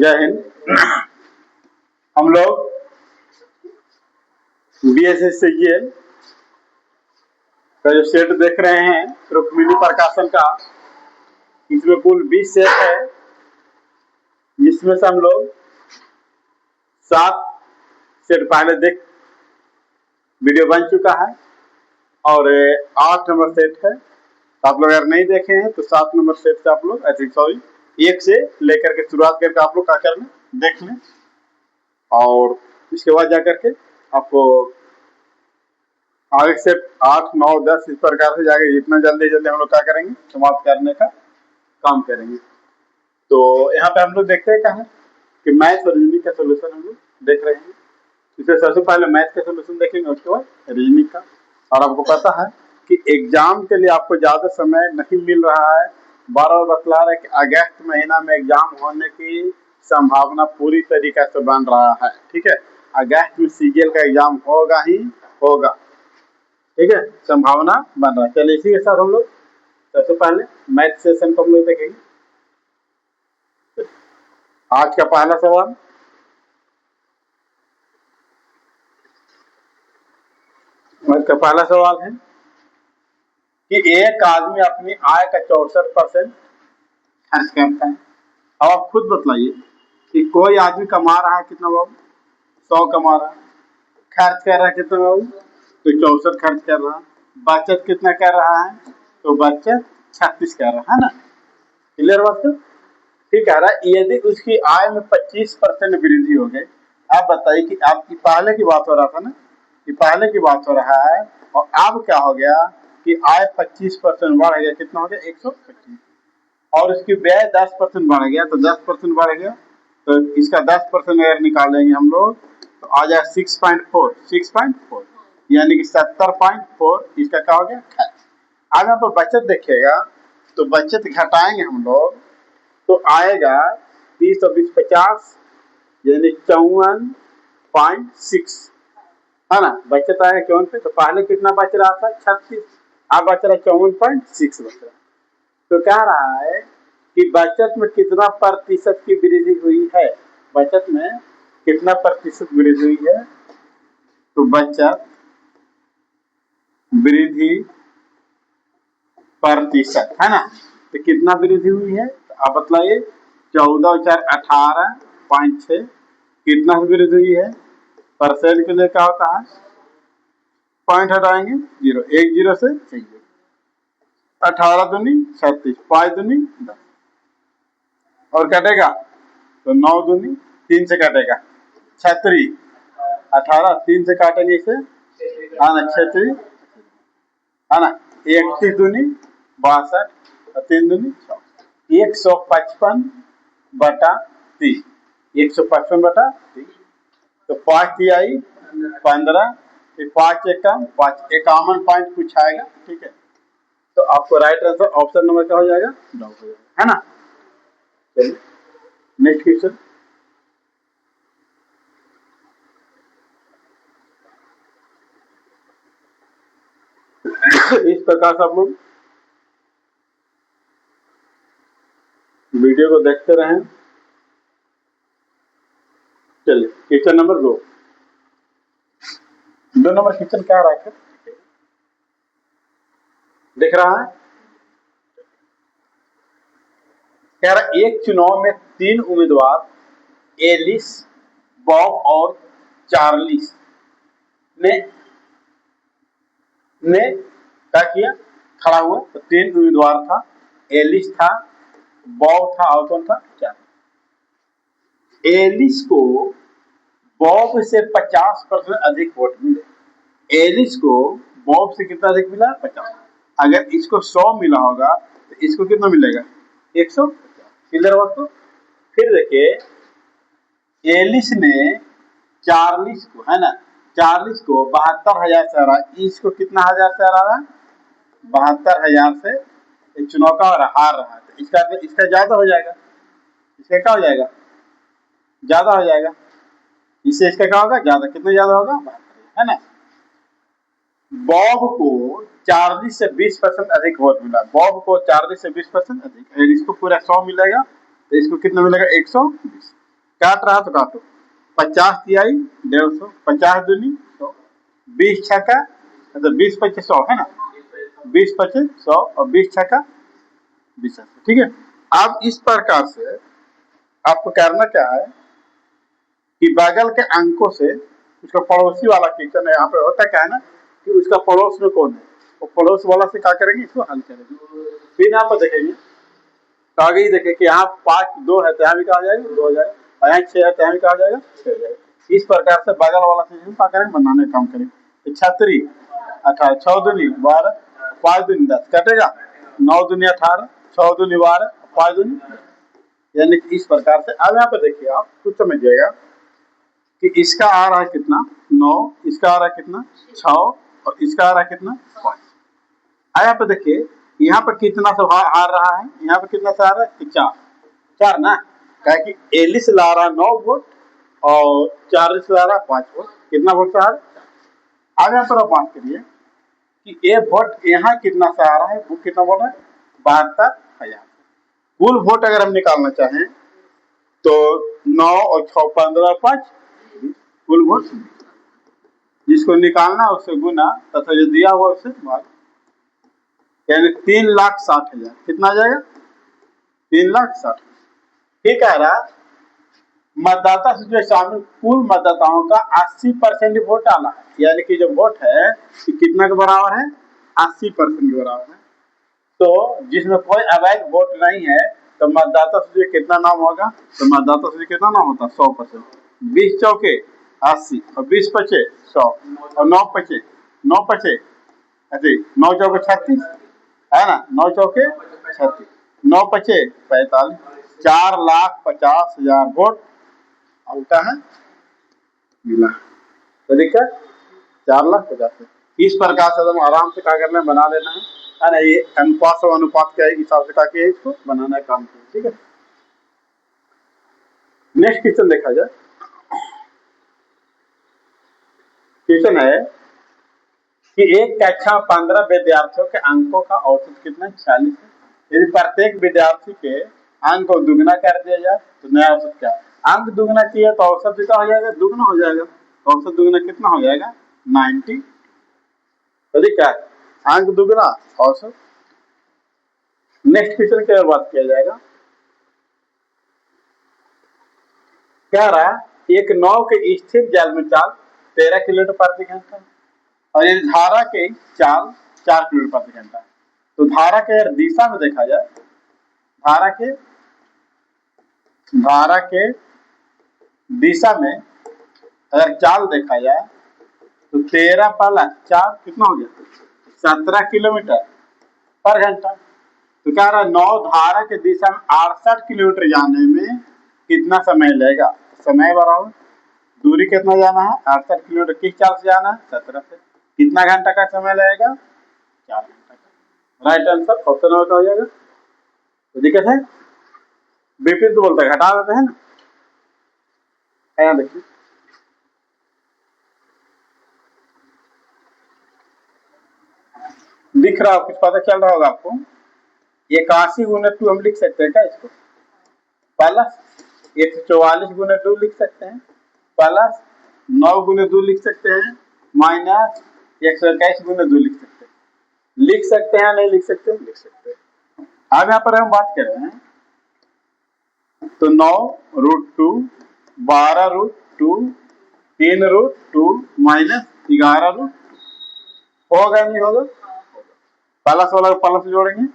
जय हिंद। हम लोग BSc का जो सेट देख रहे हैं रुक्मिणी प्रकाशन का, इसमें कुल 20 सेट है, जिसमें से हम लोग 7 सेट पहले देख वीडियो बन चुका है और 8 नंबर सेट है। तो आप लोग अगर नहीं देखे हैं तो 7 नंबर सेट से आप लोग 1 से लेकर के शुरुआत करके आप लोग क्या कर लें, देख लें, और इसके बाद जाकर के आपको आगे से 8, 9, 10 इस प्रकार से जाके जितना जल्दी हम लोग क्या करेंगे, समाप्त करने का काम करेंगे। तो यहाँ पे हम लोग देखते हैं क्या है कि मैथ और रीजनिंग का सोल्यूशन हम लोग देख रहे हैं। इससे सबसे पहले मैथ का सोल्यूशन देखेंगे, उसके बाद रीजनिंग का। और आपको पता है कि एग्जाम के लिए आपको ज्यादा समय नहीं मिल रहा है। बार-बार बतला रहा है कि अगस्त महीना में एग्जाम होने की संभावना पूरी तरीके से बन रहा है। ठीक है, अगस्त में CGL का एग्जाम होगा ही होगा। ठीक है, संभावना बन रहा है। चलिए इसी के साथ हम लोग सबसे पहले मैथ सेशन को हम लोग देखेंगे। आज का पहला सवाल, आज का पहला सवाल है कि एक आदमी अपनी आय का 64% खर्च करता है। अब आप खुद बतलाइए कि कोई आदमी कमा रहा है कितना बाबू, 100 कमा रहा है, खर्च कर रहा है कितना बाबू, तो 64 खर्च कर रहा है। बचत कितना कर रहा है, तो बचत 36 कर रहा है ना। क्लियर बात है? ठीक कह रहा है। यदि उसकी आय में 25% वृद्धि हो गई, आप बताइए कि आपकी पहले की बात हो रहा था ना, कि पहले की बात हो रहा है, और अब क्या हो गया कि आय 25% बढ़ गया, कितना हो गया 125, और उसकी व्यय 10% बढ़ गया, तो 10% बढ़ गया, तो इसका 10% अगर निकालेंगे हम लोग तो आ जाए 6.4, यानी कि 70.4 इसका क्या हो गया खर्च। अब यहाँ पर बचत देखिएगा, तो बचत घटाएंगे हम लोग तो आएगा 30 और 20 50, यानी 54.6 है ना। बचत आएगा 54 पे, तो पहले कितना बच रहा था 36, अब बच रहा 54.6 बच रहा। तो कह रहा है कि बचत में कितना प्रतिशत की वृद्धि हुई है, बचत में कितना प्रतिशत वृद्धि हुई है, तो बचत वृद्धि प्रतिशत है ना। तो कितना वृद्धि हुई है, तो आप बतलाइए। 14 और 4 18.6, कितना वृद्धि हुई है, परसेंट के लिए क्या होता है, पॉइंट हटाएंगे 0, 1 0 से 18 दूनी 36, 5 दूनी 10, और कटेगा तो 9 दूनी 3 से कटेगा 36, 18 3 से काटेंगे इसे, हाँ ना 36 है ना, 31 दूनी 62 और 3 दूनी 155 बटा 30, 155 बटा 30, तो 5 आई 15, फिर 5 एकम 5, 51 पॉइंट कुछ आएगा। ठीक है, तो आपको राइट आंसर ऑप्शन नंबर क्या हो जाएगा, डॉ हो जाएगा, है ना। चलिए नेक्स्ट क्वेश्चन। इस प्रकार से आप लोग वीडियो को देखते रहें। चलिए क्वेश्चन नंबर 2 नंबर क्वेश्चन क्या रहा है, दिख रहा है। कह रहा एक चुनाव में 3 उम्मीदवार एलिस, बॉब और चार्लिस ने क्या किया, खड़ा हुआ। तो 3 उम्मीदवार था, एलिस था, बॉब था और कौन था, चार्लिस। एलिस को बॉब से 50% अधिक वोट मिले। एलिस को बॉब से कितना अधिक मिला, 50। अगर इसको 100 मिला होगा तो इसको कितना मिलेगा, 150। क्लियर बात। तो फिर देखिए, एलिस ने चार्लिस को, है ना, चार्लिस को 72,000 से हरा, इसको कितना हजार से हरा रहा, 72,000 से चुनाव का हार रहा है। तो इसका ज्यादा हो जाएगा, इसका क्या हो जाएगा, ज्यादा हो जाएगा, इससे इसका क्या होगा, ज्यादा। कितना ज्यादा होगा, 72, है ना। बॉब को चार्लिस से 20% अधिक वोट मिला, बॉब को चार्लिस से 20% अधिक, अगर इसको पूरा 100 मिलेगा तो इसको कितना मिलेगा, 120। काट रहा तो काटो। 50 तिहाई 150, 50 दूनी 100, 20 छक्का मतलब 20 पच्चे 100 है ना, 20 पच्चे 100 और 20 छक्का 20, ठीक है। अब इस प्रकार से आपको करना क्या है कि बगल के अंकों से उसका पड़ोसी वाला क्वेश्चन है, यहाँ पे होता क्या है ना कि उसका पड़ोस में कौन है, वो पड़ोस वाला से क्या करेंगे, इसको हल करेंगे। फिर यहाँ पर देखेंगे तो आगे ही देखें कि यहाँ 5 2 है तो यहाँ भी कहा जाएगा 2 हो जाएगा, और यहाँ 6 है तो यहाँ भी कहा जाएगा 6 हो जाएगा। इस प्रकार से बगल वाला से क्या करेंगे, बनाने का काम करेंगे। 36 18 6 दूनी 12 5 दूनी 10 कटेगा, 9 दूनी 18 6 दूनी 12 5 दूनी, यानी कि इस प्रकार से। अब यहाँ पे देखिए आप कुछ समझिएगा कि इसका आ रहा है कितना 9, इसका आ रहा है कितना 6 और इसका आ रहा है कितना 5। यहाँ पे देखिए यहाँ पर कितना से आ रहा है, यहाँ पे कितना से आ रहा है 4 4 ना, क्या कि एलिस ला रहा है 9 वोल्ट और 40 ला रहा है 5 वोल्ट, कितना वोल्ट से आ रहा है। अब यहाँ पर आप बात करिए कि ये वोल्ट यहाँ कितना से आ रहा है, वो कितना बोल रहा है 72,000। कुल वोल्ट अगर हम निकालना चाहें तो 9 और 6 15 और 5 कुल वोल्ट, जिसको निकालना उससे गुना तथा जो दिया हुआ उससे भाग, यानी 3,60,000 कितना आ जाएगा 3,60,000। ठीक है रहा मतदाता से जो शामिल कुल मतदाताओं का 80% वोट आना है, यानी कि जो वोट है कि कितना के बराबर है 80% के बराबर है। तो जिसमें कोई अवैध वोट नहीं है तो मतदाता सूची कितना नाम होगा, तो मतदाता सूची कितना नाम होता है 100%। 20 चौके 80 और 20 पचे 100 और 9 पचे 9 पचे 9 चौके 36 है ना, 9 चौके 36 9 पचे 45, 4,50,000 वोट उल्टा है मिला, तो देखिए 4,50,000। इस प्रकार से हम आराम से क्या करना है बना लेना है ना, ये अनुपात और अनुपात के हिसाब से क्या किया इसको बनाना है काम किया, ठीक है। नेक्स्ट क्वेश्चन देखा जाए, क्वेश्चन है कि एक कक्षा 15 विद्यार्थियों के अंकों का औसत कितना 46 है। यदि प्रत्येक विद्यार्थी के अंक को दुगना कर दिया जाए तो नया औसत क्या, अंक दुगना किया तो औसत कितना हो जाएगा दुगना हो जाएगा, औसत दुगना कितना हो जाएगा 90। यदि क्या अंक दुगना औसत। नेक्स्ट क्वेश्चन की बात किया जाएगा, क्या रहा एक नाव के स्थिर जल में चाल 13 किलोमीटर प्रति घंटा और यदि धारा के चाल 4 किलोमीटर प्रति घंटा, तो धारा के अगर दिशा में देखा जाए, धारा के दिशा में अगर चाल देखा जाए तो 13 पाला 4 कितना हो गया 17 किलोमीटर पर घंटा। तो क्या रहा 9 धारा के दिशा में 68 किलोमीटर जाने में कितना समय लगेगा, समय बराबर दूरी कितना जाना है 68 किलोमीटर किस चाल से जाना है 17 से, कितना घंटा का समय लगेगा 4 घंटा का। राइट आंसर ऑप्शन नंबर का हो जाएगा। तो दिक्कत है विपरीत बोलता है घटा देते हैं ना, देखिए दिख रहा हो कुछ पता चल रहा होगा आपको, 81 गुना 2 हम लिख सकते हैं क्या इसको, प्लस 144 गुना 2 लिख सकते हैं, प्लस 9 गुना 2 लिख सकते हैं, माइनस 121 गुना 2 लिख सकते हैं। लिख सकते हैं नहीं लिख सकते हैं, लिख सकते हैं। अब यहाँ पर हम बात कर रहे हैं तो 9√2 12√2 3√2 माइनस 11√2 होगा नहीं होगा, प्लस वाला प्लस जोड़ेंगे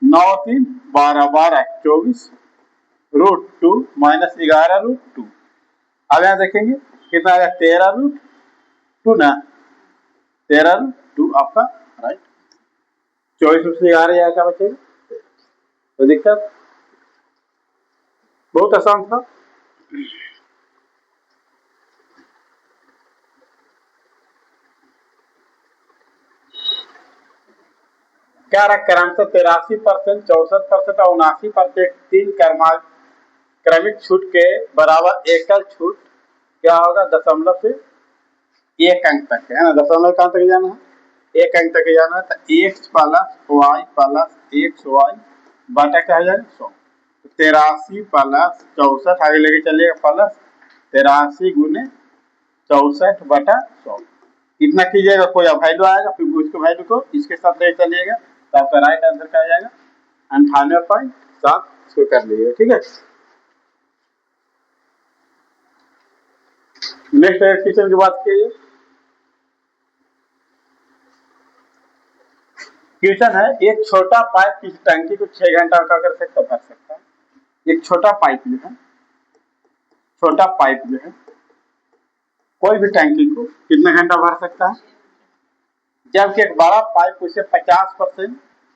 9 3 12 12 24√2 माइनस 11√2। अब यहाँ देखेंगे कितना आएगा 13√2 ना, 13√2 आपका राइट, 24 से 11 क्या बचेगा, तो दिक्कत बहुत आसान था। क्या रहा क्रमशः 83%, 64% और 79% 3 क्रमिक छूट के बराबर एकल छूट क्या होगा दशमलव से 1 अंक तक है ना, दशमलव कहां तक जाना है 1 अंक तक जाना है, तो x plus y plus 1y बटा क्या हो जाएगा 100। 83 प्लस 64 आगे लेके चलिएगा, प्लस 83 गुने 64/100 इतना कीजिएगा, कोई वैल्यू आएगा, फिर उसके वैल्यू को इसके साथ ले चलिएगा, तो आपका राइट आंसर क्या आ जाएगा 98.7, इसको कर लीजिएगा। ठीक है, नेक्स्ट क्वेश्चन की बात कीजिए। क्वेश्चन है, एक छोटा पाइप किसी टंकी को 6 घंटा का कर सकता भर सकता है। एक छोटा पाइप जो है, छोटा पाइप जो है कोई भी टंकी को कितना घंटा भर सकता है, जबकि एक बड़ा पाइप उसे 50%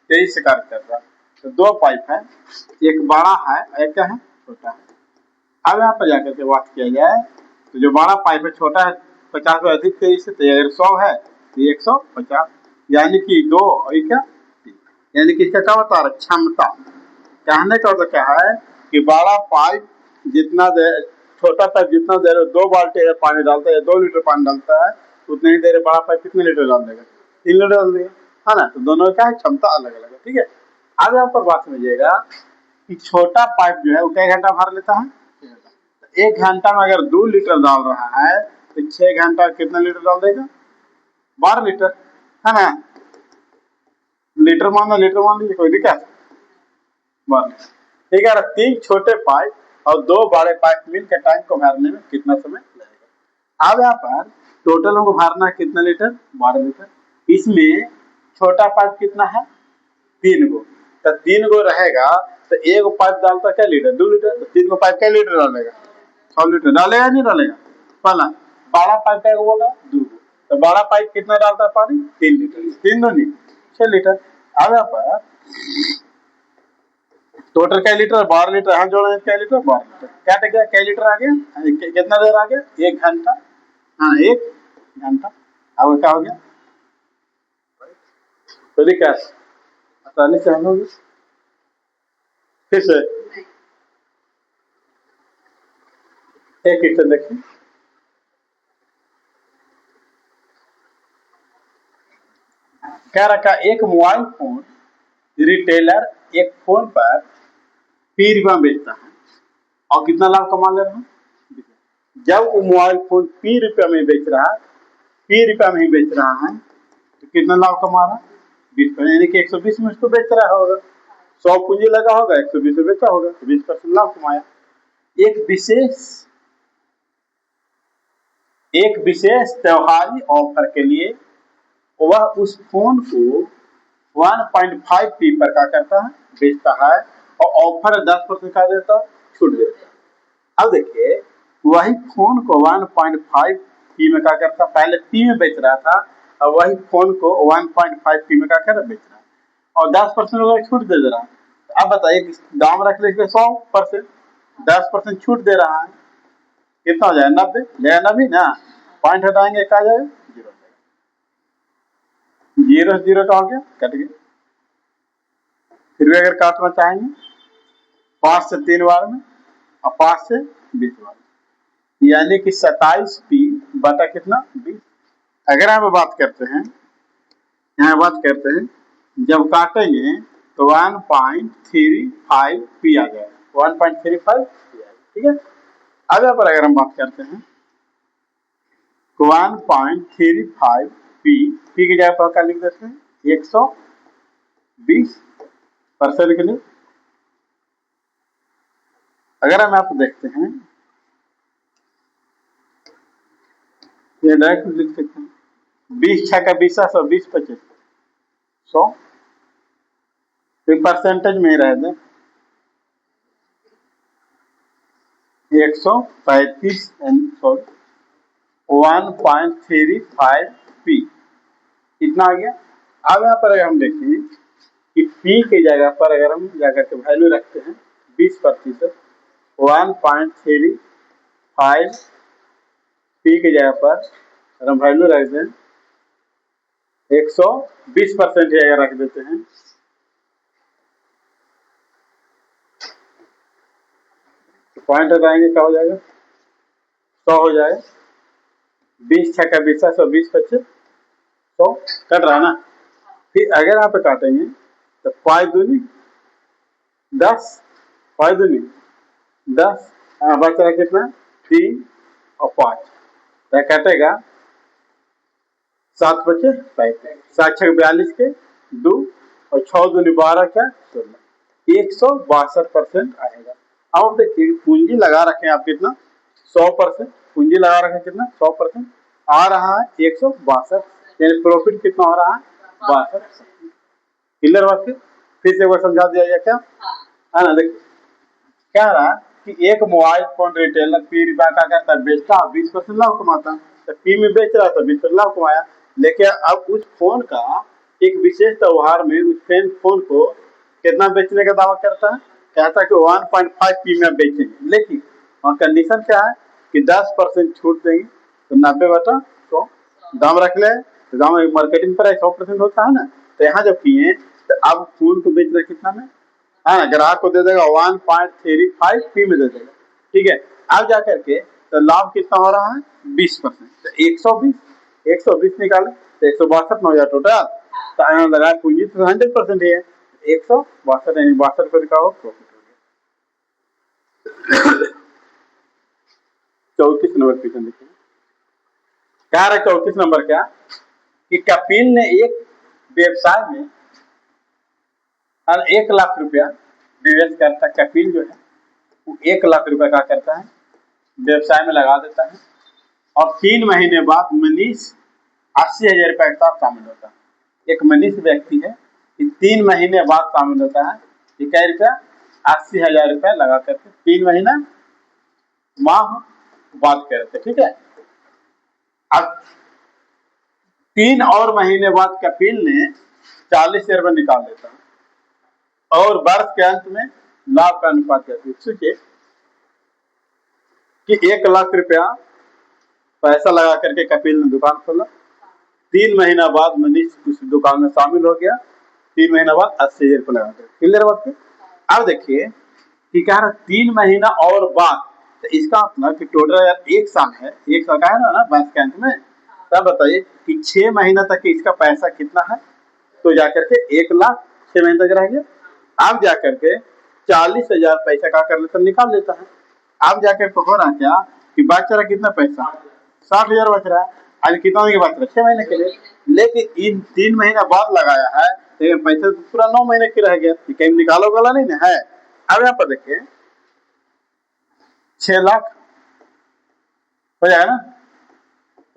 तेजी से कार्य कर रहा है। तो दो पाइप है, एक बड़ा है एक है छोटा है। अब यहाँ पर जाकर के बात किया जाए तो जो बड़ा पाइप है छोटा है 50 से अधिक तेजी से, तो अगर 100 है तो 150, यानी कि 2 और क्या, यानी कि इसका क्या बता रहा है, क्षमता। कहने का मतलब क्या है कि बड़ा पाइप जितना देर, छोटा पाइप जितना देर 2 बाल्टी अगर पानी डालता है, 2 लीटर पानी डालता है, उतनी ही देर बड़ा पाइप कितने लीटर डाल देगा, 3 लीटर डाल देगा, है ना। तो दोनों का क्षमता अलग अलग है। ठीक है, अब यहाँ पर बात समझिएगा कि छोटा पाइप जो है वो कई घंटा भर लेता है, 1 घंटा में अगर 2 लीटर डाल रहा है तो 6 घंटा कितना लीटर डाल देगा, 12 लीटर, है ना। लीटर मान लीजिए, कोई दिक्कत। ठीक है, 3 छोटे पाइप और 2 बड़े पाइप मिलकर टैंक को भरने में कितना समय लगेगा। अब यहाँ पर टोटल हमको भरना है कितना लीटर, 12 लीटर। इसमें छोटा पाइप कितना है, 3 गो, तो 3 गो रहेगा, तो एक पाइप डालता क्या लीटर, 2 लीटर, तो 3 गो पाइप क्या लीटर डालेगा, 6 लीटर डालेगा, नहीं डालेगा। पहला बड़ा पाइप क्या बोला, 2 गो, तो बड़ा पाइप कितना डालता है पानी, 3 लीटर, 3 दूनी 6 लीटर। अब यहाँ पर टोटल क्या लीटर, 12 लीटर, यहाँ जोड़ा क्या लीटर, 12 लीटर, क्या लीटर आ गया, कितना देर आ गया, 1 घंटा, हाँ 1 घंटा। अब क्या हो गया, तो क्या आसानी से हम लोग फिर से एक क्वेश्चन देखिए। क्या रखा, एक मोबाइल फोन रिटेलर एक फोन पर ₹P बेचता है और कितना लाभ कमा ले रहा है। जब वो मोबाइल फोन ₹P में बेच रहा है, ₹P में ही बेच रहा है, तो कितना लाभ कमा रहा है, 20, यानी कि 120 में उसको बेच रहा होगा, 100 पूंजी लगा होगा, 120 में बेचा होगा, 20% लाभ कमाया। एक विशेष त्योहारी ऑफर के लिए वह उस फोन को 1.5p पर क्या करता है, बेचता है, और ऑफर 10% का देता, छूट देता है। अब देखिए वही फोन को 1.5p में क्या करता, पहले p में बेच रहा था, और वही फोन को 1.5p में क्या कर बेच रहा है, और 10% छूट दे रहा है। अब बताइए दाम रख लीजिए 100%, 10% छूट दे रहा है, कितना हो जाएगा, 90, ले 90 ना, पॉइंट हटाएंगे क्या जाएगा, 0 0 का हो गया, कट गया। फिर भी अगर काटना चाहेंगे 5 से 3 बार में और 5 से 20 बार, यानी कि 27p बटा कितना, 20। अगर हम बात करते हैं, यहाँ बात करते हैं, जब काटेंगे तो 1.35p आ जाएगा, 1.35 ठीक है। अब यहाँ पर अगर हम बात करते हैं 1.35p, p की जगह पर क्या लिख देते हैं, 120% के लिए। अगर हम आप देखते हैं, ये डायरेक्ट लिख सकते हैं, 20 6 का 20, 100, 20 25 100, फिर परसेंटेज में रह दे 135, 1.35p इतना आ गया। अब यहाँ पर अगर हम देखें कि p की जगह पर अगर हम जाकर के वैल्यू रखते हैं 20%, 1.35p की जगह पर अगर हम वैल्यू रख दें 120% ही अगर रख देते हैं, तो पॉइंट लगाएंगे क्या हो जाएगा, 100 हो जाएगा, 20 6 का 20, 100, 20 25 100 कट रहा है ना। फिर अगर यहाँ पे काटेंगे तो 5 दूनी 10, 5 दूनी 10, बच रहा कितना 3 और 5, तो कटेगा 7 बचे 7 6 42 के 2 और 6 दूनी 12 क्या 16, 162% आएगा। अब देखिए पूंजी लगा रखे हैं आप कितना 100%, पूंजी लगा रखे हैं कितना 100%, आ रहा है 162, यानी प्रॉफिट कितना हो रहा है 62। क्लियर बात है? फिर से एक बार समझा दिया गया क्या है ना। देखिए कह रहा है कि एक मोबाइल फोन रिटेलर पी रुपया का करता बेचता 20% लाभ कमाता, तो पी में बेच रहा था 20% लाभ कमाया, लेकिन अब उस फोन का एक विशेष त्यौहार में उस फोन को कितना बेचने का दावा करता है, कहता है कि 1.5 पी में बेचेंगे, लेकिन वहाँ कंडीशन क्या है कि 10% छूट देंगे, तो 90 बटा 100 दाम रख ले, तो दाम मार्केटिंग प्राइस 100% होता है ना, तो यहाँ जब किए तो अब फोन को बेच रहे कितना में है ना, ग्राहक को दे देगा 1.35 पी में दे देगा, ठीक है। अब जा करके तो लाभ कितना हो रहा है 20%, तो 120 निकाले तो 162 हो जाए टोटल, तो लगा पूंजी तो 100% है, 162 यानी 62 का प्रॉफिट हो गया। 34 नंबर क्वेश्चन देखिए, क्या रहा 34 नंबर क्या कि कपिल ने एक व्यवसाय में 1 लाख रुपया निवेश करता, कपिल जो है वो 1 लाख रुपया का करता है व्यवसाय में लगा देता है, और 3 महीने बाद मनीष 80,000 रुपया के साथ शामिल होता है। एक मनीष व्यक्ति है, 3 महीने बाद शामिल होता है, ये क्या रुपया 80,000 रुपया लगा करके 3 महीना माह बाद करते, ठीक है। अब 3 और महीने बाद कपिल ने 40,000 रुपया निकाल लेता है, और वर्ष के अंत में लाभ का अनुपात सोचिए कि 1 लाख रुपया पैसा लगा करके कपिल ने दुकान खोला, 3 महीना बाद मनीष उस दुकान में शामिल हो गया, 3 महीना बाद 80,000 रुपया लगा कर, क्लियर बात है। अब देखिए कि क्या 3 महीना और बाद, तो इसका मतलब कि टोटल यार 1 साल है, 1 साल का है ना वर्ष के अंत में, तब बताइए कि 6 महीना तक इसका पैसा कितना है, तो जाकर के 1 लाख 6 महीने तक रह गया। अब जाकर के 40,000 पैसा का कर लेता निकाल लेता है, अब जाकर के हो रहा क्या कि बच रहा कितना पैसा 60,000 बच रहा है, आज कितना के बच रहा है 6 महीने के लिए, लेकिन इन 3 महीना बाद लगाया है, लेकिन पैसा तो पूरा 9 महीने के रह गया, कहीं निकालो वाला नहीं ना है। अब यहाँ पर देखिए 6 लाख हो जाएगा ना,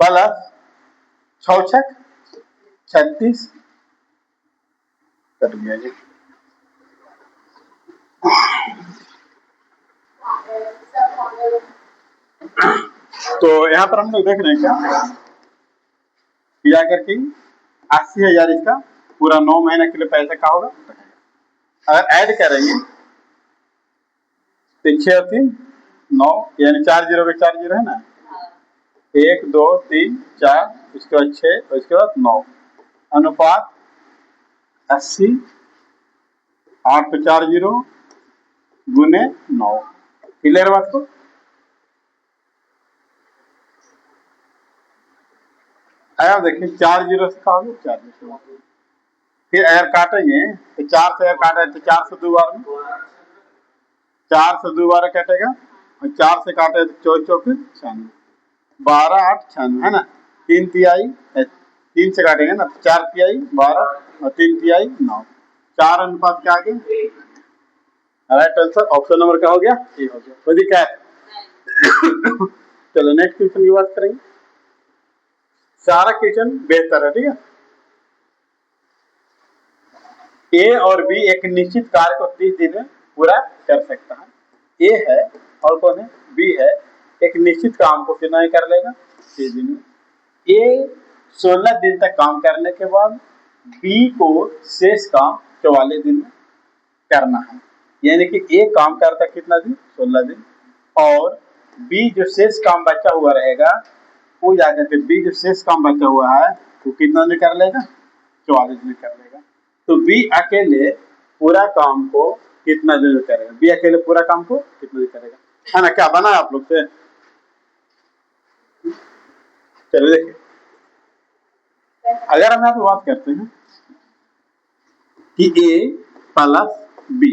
प्लस 6 छक 36 कट गया जी, तो यहाँ पर हम लोग देख रहे हैं क्या करके 80,000 इसका पूरा 9 महीने के लिए पैसा का होगा, अगर ऐड करेंगे तो 6 और 3 9, यानी 4 जीरो के 4 जीरो है ना, 1 2 3 4, उसके बाद 6 और उसके बाद 9, अनुपात 80, 8 पे 4 जीरो गुने 9, क्लियर बात को। आया देखिए 4 जीरो से कहा 4 जीरो, फिर अगर काटेंगे तो 4 से अगर काटे तो 4 से 2 बार में 4 से 2 बार कटेगा, और 4 से काटे तो 4 चौके 96, 12 8 96 है ना, 3 तिहाई 3 से काटेंगे ना, 4 तिहाई 12 और 3 तिहाई 9, 4 अनुपात क्या आ गया, राइट आंसर ऑप्शन नंबर क्या हो गया, ये हो गया, कोई दिक्कत। चलो नेक्स्ट क्वेश्चन की बात करेंगे, सारा क्वेश्चन बेहतर है, ठीक है। ए और बी एक निश्चित कार्य को 30 दिन में पूरा कर सकता है, ए है और कौन है बी है, एक निश्चित काम को कितना कर लेगा 30 दिन में। ए 16 दिन तक काम करने के बाद बी को शेष काम 44 दिन में करना है, यानी कि ए काम करता कितना दिन 16 दिन, और बी जो शेष काम बचा हुआ रहेगा वो जाकर के बी जो शेष काम बचा हुआ है वो कितना दिन कर लेगा 44 दिन कर लेगा। तो बी अकेले पूरा काम को कितना दिन में करेगा, बी अकेले पूरा काम को कितना दिन करेगा, है ना, क्या बना आप लोग से। चलिए देखिए, अगर हम यहाँ पे बात करते हैं कि ए प्लस बी,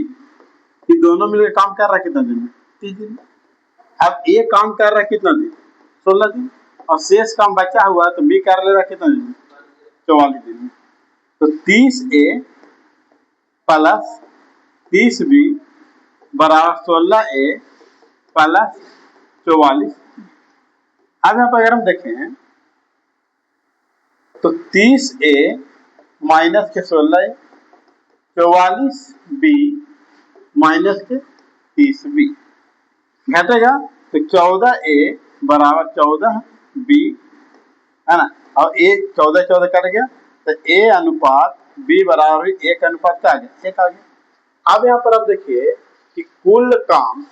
कि दोनों मिलकर काम कर रहा है कितना दिन में? 30 दिन में। अब ए काम कर रहा है कितना दिन? 16 दिन। और शेष काम बचा हुआ है तो बी कर ले रहा है कितना दिन में? 44 दिन में। तो 30A प्लस 30B बराबर 16A प्लस 44। अब यहाँ पर अगर हम देखें तो 30A माइनस के 16A, 44B माइनस के 30B घटेगा तो 14A बराबर 14B है ना। और ए 14 14 कट गया तो A अनुपात B बराबर 1 अनुपात क्या आ गया? 1 आ गया। अब यहाँ पर आप देखिए कि कुल काम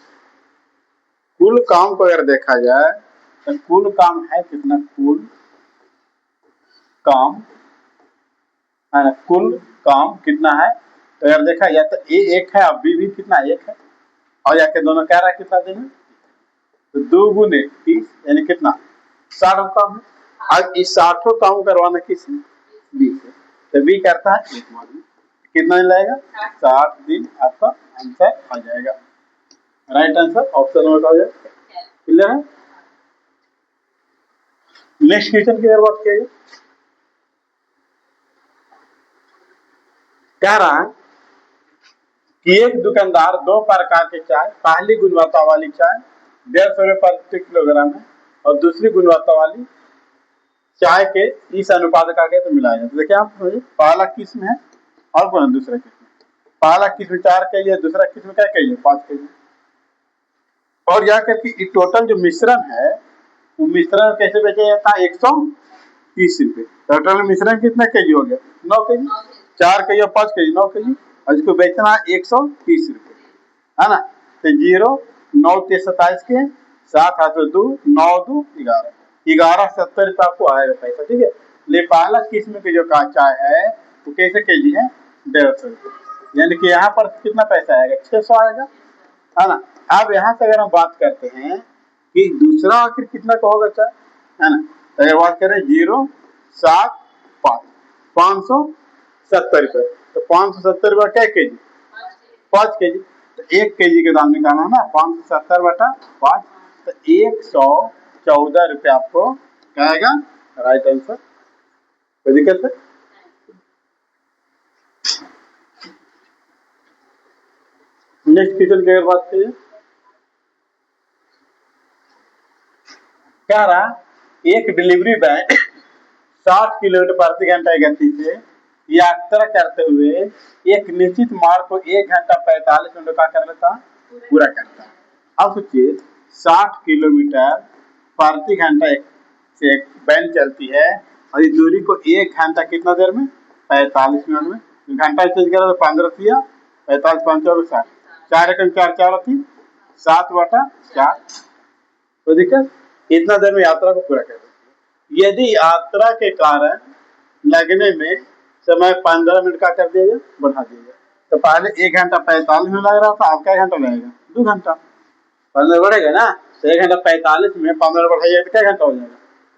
को अगर देखा जाए तो कुल काम है कितना? कुल काम है ना, कुल काम कितना है? तो अगर देखा जाए तो ए 1 है और बी भी कितना? 1 है। और जाके दोनों कह रहा है कितना दिन में? तो 2 गुने 30 यानी कितना? 60 काम है। अब इस 60 काम करवाना किससे? बी से। तो बी करता है 1 बार में। कितना दिन लगेगा? 60 दिन। आपका आंसर आ जाएगा। राइट आंसर ऑप्शन नंबर का हो जाएगा। क्लियर है? नेक्स्ट क्वेश्चन की अगर बात किया जाए, कह रहा है कि एक दुकानदार 2 प्रकार के चाय, पहली गुणवत्ता वाली चाय 150 रुपये प्रति किलोग्राम है और दूसरी गुणवत्ता वाली चाय के इस अनुपात का तो मिलाया जाए। तो देखिए आप पहला किस्म है और कौन दूसरा किस्म? पहला किस्म 4 kg है, दूसरा किस्म क्या kg? 5 kg। और यह करके टोटल जो मिश्रण है वो मिश्रण कैसे बेचा जाता है? 130 रुपये। टोटल मिश्रण कितना kg हो गया? 9 kg। 4 kg और 5 kg 9 kg और इसको बेचना है 130 रुपये, है ना। तो 0 9 के 27 के 7 हाथ 2 9 2 11 1170 रुपये आपको आएगा पैसा। ठीक है। ले पहला किस्म की जो चाय है वो कैसे kg है? 150 रुपये। यानी कि यहाँ पर कितना पैसा आएगा? 600 आएगा, है ना। अब यहाँ से अगर हम बात करते हैं कि दूसरा आखिर कितना का होगा चाय, है ना। तो अगर बात करें 0 7 5 570 रुपये। तो 570 रुपये क्या kg? 5 kg। तो 1 kg के दाम निकालना है ना, 570 बटा 5 तो 114 रुपये आपको क्या आएगा? Right answer. कोई दिक्कत है? नेक्स्ट क्वेश्चन की अगर बात करिए, क्या रहा? एक डिलीवरी वैन 60 किलोमीटर प्रति घंटा की गति से यात्रा करते हुए एक निश्चित मार्ग को 1 घंटा 45 मिनट का कर लेता, पूरा करता है। अब सोचिए 60 किलोमीटर प्रति घंटा से एक वैन चलती है और इस दूरी को 1 घंटा कितना देर में? 45 मिनट में। घंटा चेंज करा तो 15 किया 45 5 60 4 एकम 4 4 थी 7 बटा 4। तो दिक्कत इतना देर में यात्रा को पूरा कर देती है। यदि यात्रा के कारण लगने में समय 15 मिनट का कर दिया जाए, बढ़ा दिया जाए, तो पहले 1 घंटा 45 मिनट लग रहा था, अब क्या घंटा लगेगा? 2 घंटा। 15 बढ़ेगा ना, तो 1 घंटा 45 में 15 बढ़ाइए तो क्या घंटा हो जाएगा?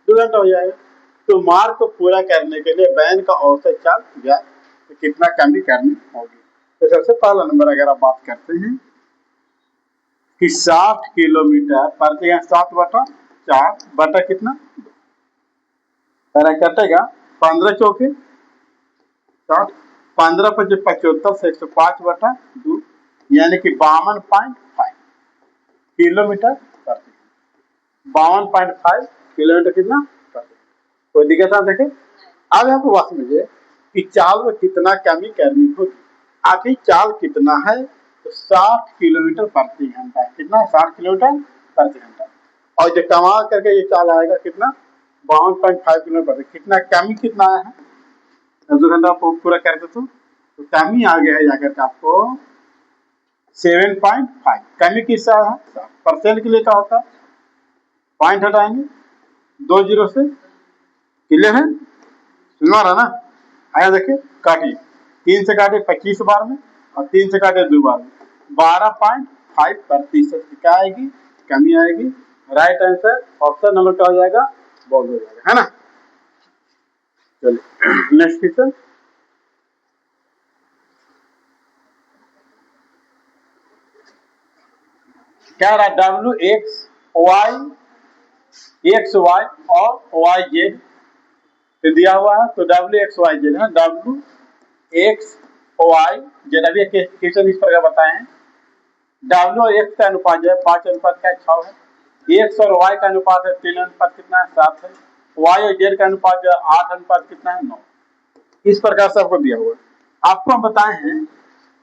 2 घंटा हो जाएगा। तो मार्ग को पूरा करने के लिए वैन का औसत चार्ज या तो कितना कमी करनी होगी? तो सबसे पहला नंबर अगर आप बात करते हैं कि 60 किलोमीटर प्रति घंटा 7 बटा 4 बटा कितना? कटेगा 15 चौके 60 15 पचे 75 से 105 बटा 2 यानी कि 52.5 किलोमीटर प्रति 52.5 किलोमीटर कितना प्रति। कोई दिक्कत आप देखें। अब आपको बात समझिए कि चाल में कितना कमी करनी होगी। अभी चाल कितना है? तो 60 किलोमीटर प्रति घंटा। कितना? 60 किलोमीटर प्रति घंटा। और जो कमा करके ये चाल आएगा कितना? 52.5 किलोमीटर प्रति। कितना कमी कितना आया है? 2 घंटा पूरा करके तो कमी आ गया है जाकर आपको 7.5। कमी किससे है? परसेंट के लिए क्या होता है? पॉइंट हटाएंगे 2 जीरो से। क्लियर है? सुनवा रहा ना? आया देखिए काटिए 3 से काटे 25 बार में और 3 से काटे 2 बार में 12.5% क्या आएगी? कमी आएगी। राइट आंसर ऑप्शन नंबर क्या हो जाएगा? बोल हो जाएगा, है ना। चलिए नेक्स्ट क्वेश्चन। क्या रहा डब्ल्यू एक्स वाई और वाई जेड दिया हुआ है। तो डब्ल्यू एक्स वाई जेड है, डब्ल्यू एक्स वाई जेड। अभी क्वेश्चन इस प्रकार बताए हैं, डब्ल्यू और एक्स का अनुपात जो है 5:6 है, एक्स और वाई का अनुपात है 3 कितना है 7 है, वाई और जेड का अनुपात जो है 8 कितना है 9। इस प्रकार से आपको दिया हुआ है। आपको हम बताए हैं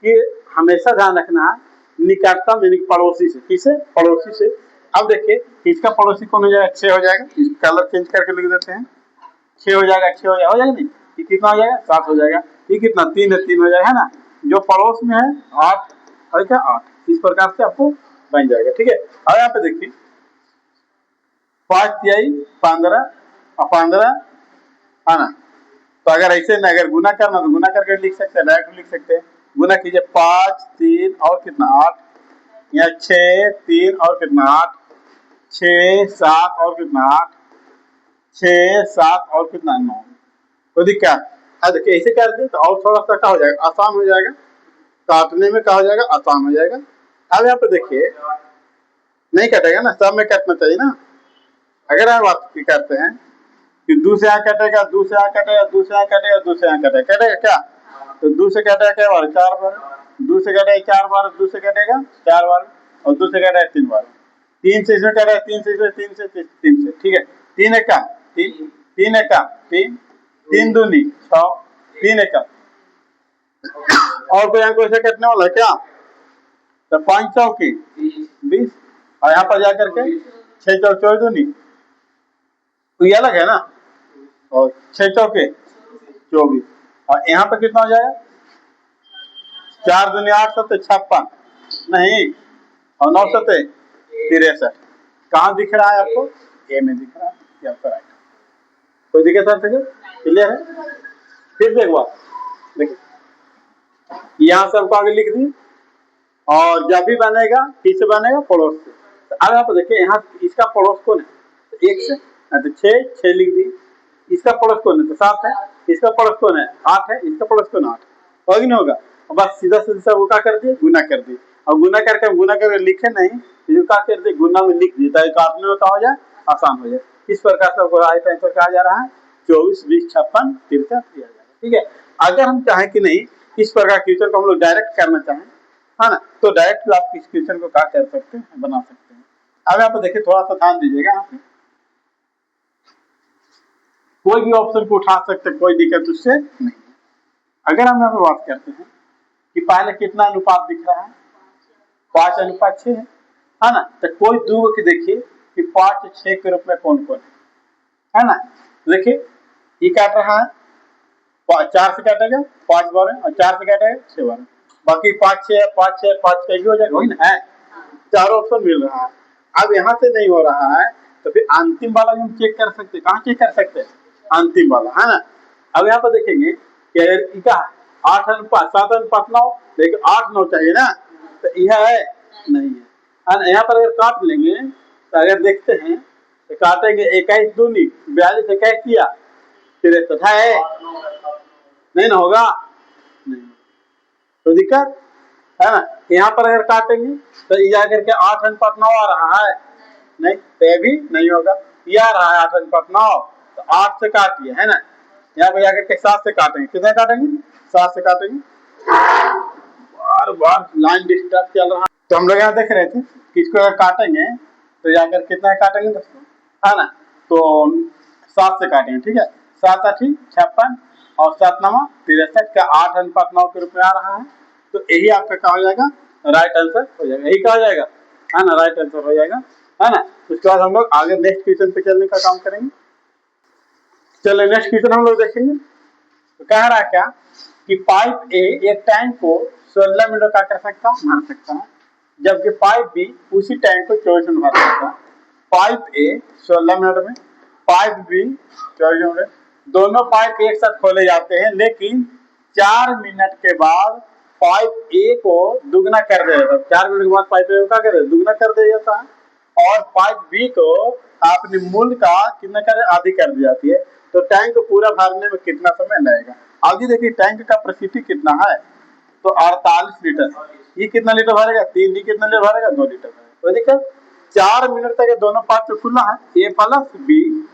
कि हमेशा ध्यान रखना है निकटतम यानी पड़ोसी से, किसे पड़ोसी से। अब देखिए इसका पड़ोसी कौन हो जाएगा 6 हो जाएगा, इस कलर चेंज करके लिख देते हैं 6 हो जाएगा, 6 हो जाएगा नहीं, ये कितना हो जाएगा 7 हो जाएगा, ये कितना 3 है 3 हो जाएगा है ना, जो पड़ोस में है 8 और क्या 8। इस प्रकार से आपको बन जाएगा। ठीक है, अब यहाँ पे देखिए 5 तिहाई 15 और 15 है ना। तो अगर ऐसे ना अगर गुना करना तो गुना करके लिख सकते हैं, डायरेक्ट लिख सकते हैं। गुना कीजिए 5 3 और कितना 8, या 6 3 और कितना 8, 6 7 और कितना 8, 6 7 और कितना 9। तो दिक्कत देखिए ऐसे करते तो और थोड़ा सा क्या हो जाएगा आसान हो जाएगा, काटने में क्या हो जाएगा आसान हो जाएगा। अब यहाँ पे देखिए नहीं कटेगा ना, सब में कटना चाहिए ना। अगर हम बात करते हैं कि 2 से यहाँ कटेगा, 2 से यहाँ कटेगा, 2 से यहाँ कटेगा, 2 से यहाँ कटेगा, कटेगा क्या, तो 2 से कटेगा क्या बार 4 बार, 2 से कटेगा 4 बार, 2 से कटेगा 4 बार और 2 से कटेगा 3 बार, 3 से इसमें कटेगा 3 से इसमें 3 से 3 से। ठीक है, 3 एक का 3, 3 एक का 3, 3 दूनी 6, 3 एक का और कोई यहाँ कोई से कटने वाला है क्या, तो 5 चौकी 20 और यहाँ पर जाकर के 6 चौक 24 दूनी, तो ये अलग है ना, और 6 चौके 24 और यहाँ पे कितना हो जाएगा 4 दूनी 8 7 56 नहीं और 9 7 63। कहाँ दिख रहा है आपको, ए में दिख रहा है, ये आपका राइट। कोई दिक्कत है, क्लियर है। फिर से एक बार देखिए यहाँ सबको आगे लिख दी और जब भी बनेगा किससे बनेगा पड़ोस से। तो अब आप देखिए यहाँ इसका पड़ोस कौन है, तो 1 से तो 6 लिख दी, इसका पड़ोस कौन है तो 7 है, इसका पड़ोस कौन है 8 है, इसका पड़ोस कौन 8 होगा नहीं होगा, बस सीधा सीधा वो क्या कर दिए गुना कर दिए, और गुना करके लिखे नहीं, जो क्या कर दिए गुना में लिख दिए ताकि काटने में क्या हो जाए आसान हो जाए। इस प्रकार से आपको राइट आंसर कहा जा रहा है 24 20 56 63 दिया जाएगा। ठीक है, अगर हम चाहें कि नहीं इस प्रकार क्वेश्चन को हम लोग डायरेक्ट करना चाहें है ना, तो डायरेक्ट आप इस क्वेश्चन को क्या कर सकते हैं बना सकते हैं। अब यहाँ पे देखिए थोड़ा सा ध्यान दीजिएगा, यहाँ पे कोई भी ऑप्शन को उठा सकते, कोई दिक्कत उससे नहीं। अगर हम यहाँ पे बात करते हैं कि पहले कितना अनुपात दिख रहा है 5:6 है ना, तो कोई दो की देखिए कि 5 6 के रूप में कौन कौन है ना। देखिए ये काट रहा है 4 से काटेगा 5 बार और 4 से काटेगा 6 बार, बाकी 5 6 5 6 5 6 हो जाएगा, वही ना है, चारों ऑप्शन मिल रहा है। अब यहाँ से नहीं हो रहा है तो फिर अंतिम वाला भी हम चेक कर सकते हैं, कहाँ चेक कर सकते हैं अंतिम वाला है ना। अब यहाँ पर देखेंगे कि अगर क्या 8 अनुपात 7 अनुपात 9, लेकिन 8 9 चाहिए ना, तो यह है नहीं है। यहाँ पर अगर काट लेंगे तो अगर देखते हैं तो काटेंगे 21 दूनी 42 21 किया फिर है नहीं ना होगा नहीं, तो दिक्कत है ना। यहाँ पर अगर काटेंगे तो ये जाकर के 8 अनुपात 9 आ रहा है नहीं, तो ये भी नहीं होगा, ये आ रहा है 8 अनुपात 9, तो 8 से काटिए है ना, यहाँ पे जाकर के 7 से काटेंगे, कितने काटेंगे 7 से काटेंगे, बार बार लाइन डिस्टर्ब चल रहा है। तो हम लोग यहाँ देख रहे थे किसको अगर काटेंगे तो जाकर कितना काटेंगे दोस्तों है ना, तो 7 से काटेंगे। ठीक है, 7 8 56 और 7 9 63 का 8 अनुपात 9 के रूप में आ रहा है, तो यही आपका क्या हो जाएगा राइट आंसर हो जाएगा, यही क्या हो जाएगा है ना राइट आंसर हो जाएगा है ना। उसके बाद हम लोग आगे नेक्स्ट क्वेश्चन पे चलने का काम करेंगे। चलिए नेक्स्ट क्वेश्चन हम लोग देखेंगे, तो कह रहा है क्या कि पाइप ए एक टैंक को 16 मिनट का कर सकता है भर सकता है, जबकि पाइप बी उसी टैंक को 24 मिनट भर सकता है। पाइप ए 16 मिनट में, पाइप बी 24 मिनट, दोनों पाइप एक साथ खोले जाते हैं, लेकिन 4 मिनट के बाद पाइप ए को दुगना कर दिया जाता है। 4 मिनट के बाद पाइप ए को क्या कर दुगना कर दिया जाता है, और पाइप बी को अपने मूल का कितना कर आधी कर दी जाती है। तो टैंक को पूरा भरने में कितना समय लगेगा। आगे देखिए टैंक का कैपेसिटी कितना है, तो 48 लीटर, ये कितना लीटर भरेगा 3, ये कितना लीटर भरेगा 2 लीटर भरेगा। तो देखिए 4 मिनट तक ये दोनों पार्ट खुला है, ए प्लस बी।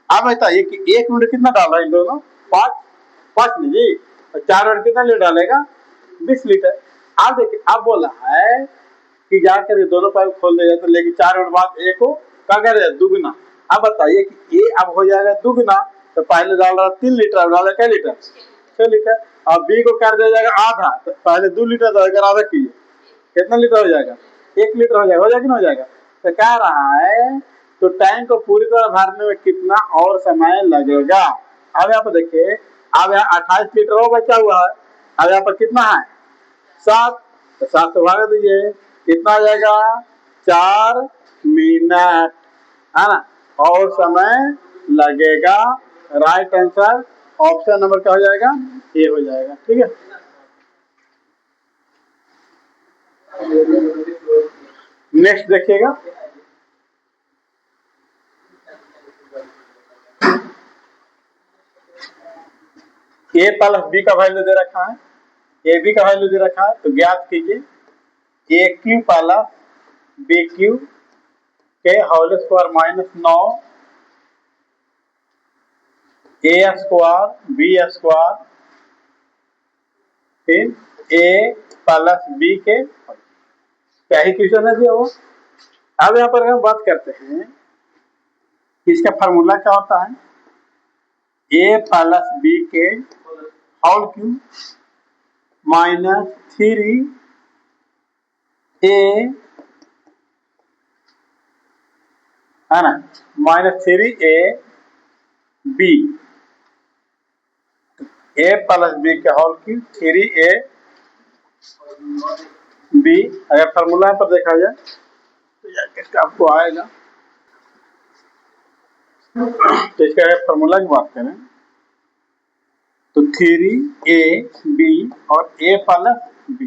अब बताइए कि 1 मिनट कितना डाल रहा है इन दोनों पार्ट, 5 लीजिए, और 4 मिनट कितना लीटर डालेगा, 20 लीटर। अब देखिए अब बोला है कि जाकर ये दोनों पाइप खोल देगा तो लेकिन 4 मिनट बाद ए को क्या करेगा, दुगना। अब बताइए कि ए अब हो जाएगा दुगना, तो पहले डाल रहा 3 लीटर, अब डाला क्या लीटर, 6 लीटर। अब बी को कर दिया जाएगा आधा, तो पहले 2 लीटर डालेगा, आधा कीजिए कितना लीटर हो जाएगा, 1 लीटर हो जाएगा कि नहीं हो जाएगा। तो कह रहा है तो टैंक को पूरी तरह भरने में कितना और समय लगेगा। अब यहाँ पर देखिए, अब यहाँ 28 लीटर और बचा हुआ है, अब यहाँ पर कितना है 7, तो 7 से भाग दीजिए, कितना आ जाएगा 4 मिनट, है ना, और समय लगेगा। राइट आंसर ऑप्शन नंबर क्या हो जाएगा, ए हो जाएगा। ठीक है, नेक्स्ट देखिएगा, ए प्लस बी का वैल्यू दे रखा है, ए बी का वैल्यू दे रखा है, तो ज्ञात कीजिए ए क्यू प्लस बी क्यू के होल स्क्वायर माइनस 9 ए स्क्वायर बी स्क्वायर फिर ए प्लस बी के, क्या ही क्वेश्चन है जी वो। अब यहाँ पर हम बात करते हैं इसका फार्मूला क्या होता है, ए प्लस बी के होल क्यूब माइनस 3 ए, है ना, minus 3 A B, A plus B के होल क्यूब 3 ए बी। अगर फार्मूला पर देखा जाए तो इसका आपको आएगा, तो इसका अगर फार्मूला की बात करें तो 3 ए बी और ए प्लस बी,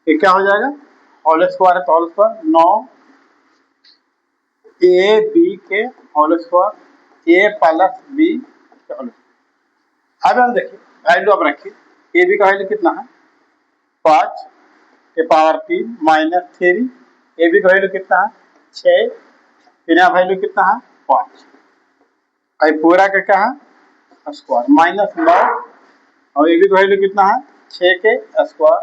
ये क्या हो जाएगा, होल स्क्वायर है तो होल स्क्वायर 9 ए बी के होल स्क्वायर ए प्लस बी के होल स्क्वायर। अब हम देखिए वैल्यू अब रखिए, ए बी का वैल्यू कितना है 5 के पावर 3 माइनस 3, ए बी का वैल्यू कितना है 6, फिर यहाँ वैल्यू कितना है 5, अब पूरा का क्या है स्क्वायर माइनस 9, और ए बी का वैल्यू कितना है 6 के स्क्वायर,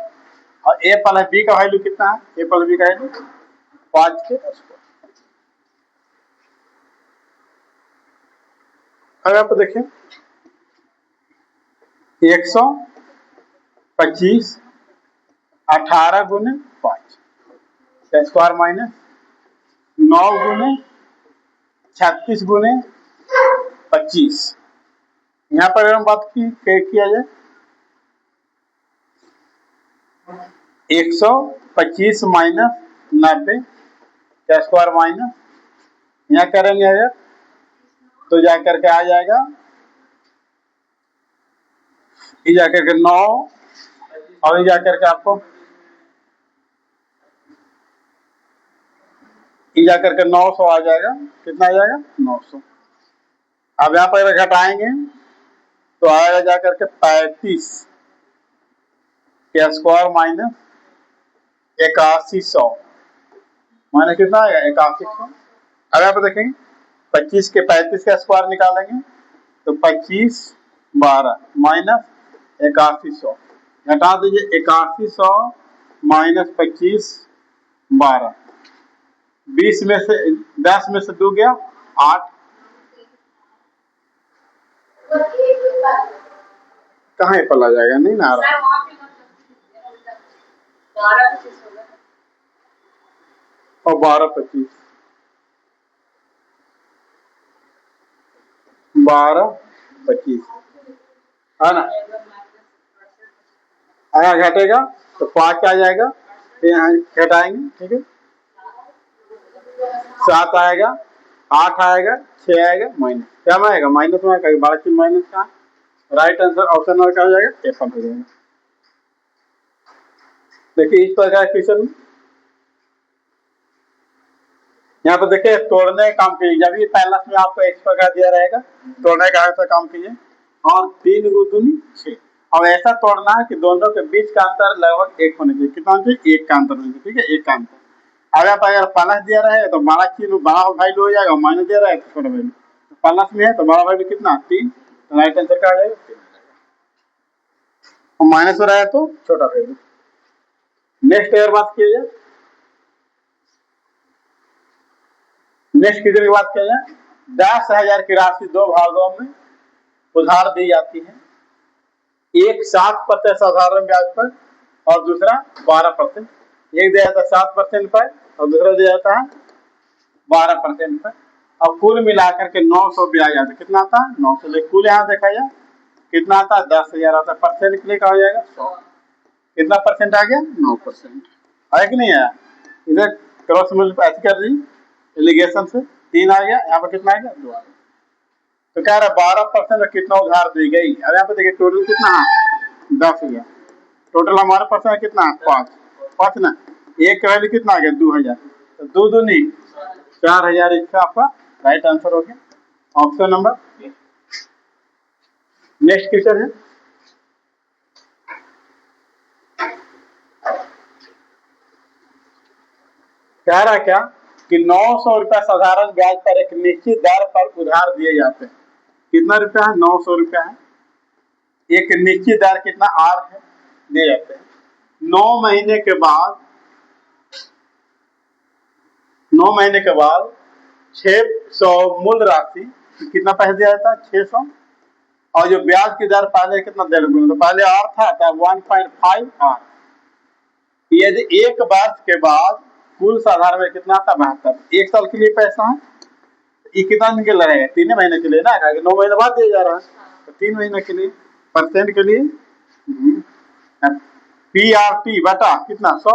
और ए प्लस बी का वैल्यू कितना है, ए प्लस बी का वैल्यू 5 के स्क्वायर। अब आप देखिए 125 18 गुने 5 स्क्वायर माइनस 9 गुने 36 गुने 25। यहाँ पर अगर हम बात किया जाए 125 माइनस 90 का स्क्वायर माइनस, यहाँ करेंगे अगर तो जाकर के आ जाएगा ये जाकर के 9, और ये जाकर के आपको ये जाकर के 900 आ जाएगा, कितना आ जाएगा 900। अब यहाँ पर घटाएंगे तो आएगा जाकर के 35 के स्क्वायर माइनस 8100, माइनस कितना आएगा 8100। अब यहाँ पर देखेंगे 25 के 35 का स्क्वायर निकालेंगे तो 25 12 माइनस 8100, घटा दीजिए 8100 माइनस 25 12, 20 में से 10 में से 2 गया 8, कहाँ पला जाएगा, नहीं ना आ रहा, और 12 25 12 25, है ना, यहाँ घटेगा तो 5 आ जाएगा, फिर यहाँ घटाएंगे, ठीक है 7 आएगा 8 आएगा 6 आएगा माइनस, क्या में आएगा माइनस में आएगा, 12 की माइनस का, राइट आंसर ऑप्शन नंबर क्या हो जाएगा F1 हो जाएगा। देखिए इस प्रकार क्वेश्चन यहाँ पर देखिए तोड़ने का काम कीजिए, जब ये पहला में आपको इस प्रकार दिया रहेगा तोड़ने का ऐसा काम कीजिए, और 3 गुना 6, और ऐसा तोड़ना है कि दोनों के बीच का अंतर लगभग 1 होने चाहिए, कितना चाहिए 1 का अंतर होना चाहिए, ठीक है 1 का अंतर। अब यहाँ पर अगर प्लस दिया रहे तो बड़ा चीज बड़ा वैल्यू हो जाएगा, माइनस दिया रहे तो छोटा वैल्यू। प्लस में है तो बड़ा वैल्यू कितना 3, तो राइट आंसर क्या आ जाएगा 3, और माइनस हो रहा है तो छोटा वैल्यू। नेक्स्ट अगर बात किया जाए, नेक्स्ट किसी की बात किया जाए, 10,000 की राशि दो भागों में उधार दी जाती है, एक 7% साधारण ब्याज पर और दूसरा 12%। एक दिया जाता है 7% पर और दूसरा दिया जाता है 12% पर, और कुल मिलाकर के 900 ब्याज आता है। कितना आता है 900। कुल यहाँ देखा जाए कितना आता है 10,000 आता है, परसेंट के लिए क्या हो जाएगा 100। कितना परसेंट आ गया 9%, है कि नहीं आया। इधर क्रॉस मल्टीप्लाई कर दी एलिगेशन से 3 आ गया, यहाँ पर कितना आ गया 2 आ गया। तो कह रहा है 12% में कितना उधार दी गई। अब यहाँ पे देखिए टोटल कितना है 10,000, टोटल हमारे पर्सन कितना है 5 ना, एक का वैल्यू कितना आ गया 2,000, तो 2 दूनी 4,000, इसका आपका राइट आंसर हो गया ऑप्शन नंबर। नेक्स्ट क्वेश्चन है, कह रहा क्या कि 900 रुपया साधारण ब्याज पर एक निश्चित दर पर उधार दिए जाते हैं। कितना रुपया है 900 रुपया है, एक निश्चित दर कितना आर है दिए जाते हैं। 9 महीने के बाद 600 मूल राशि कितना पैसे दिया जाता है 600, और जो ब्याज की दर पहले कितना 1.5 गुना, तो पहले आर था तो 1.5 आर। यदि एक वर्ष के बाद कुल साधारण में कितना था 72, एक साल के लिए पैसा है, ये कितना दिन के लिए रहेगा 3 महीने के लिए ना, 9 महीने बाद दिया जा रहा है तो 3 महीने के लिए। परसेंट के लिए PRT बटा कितना 100,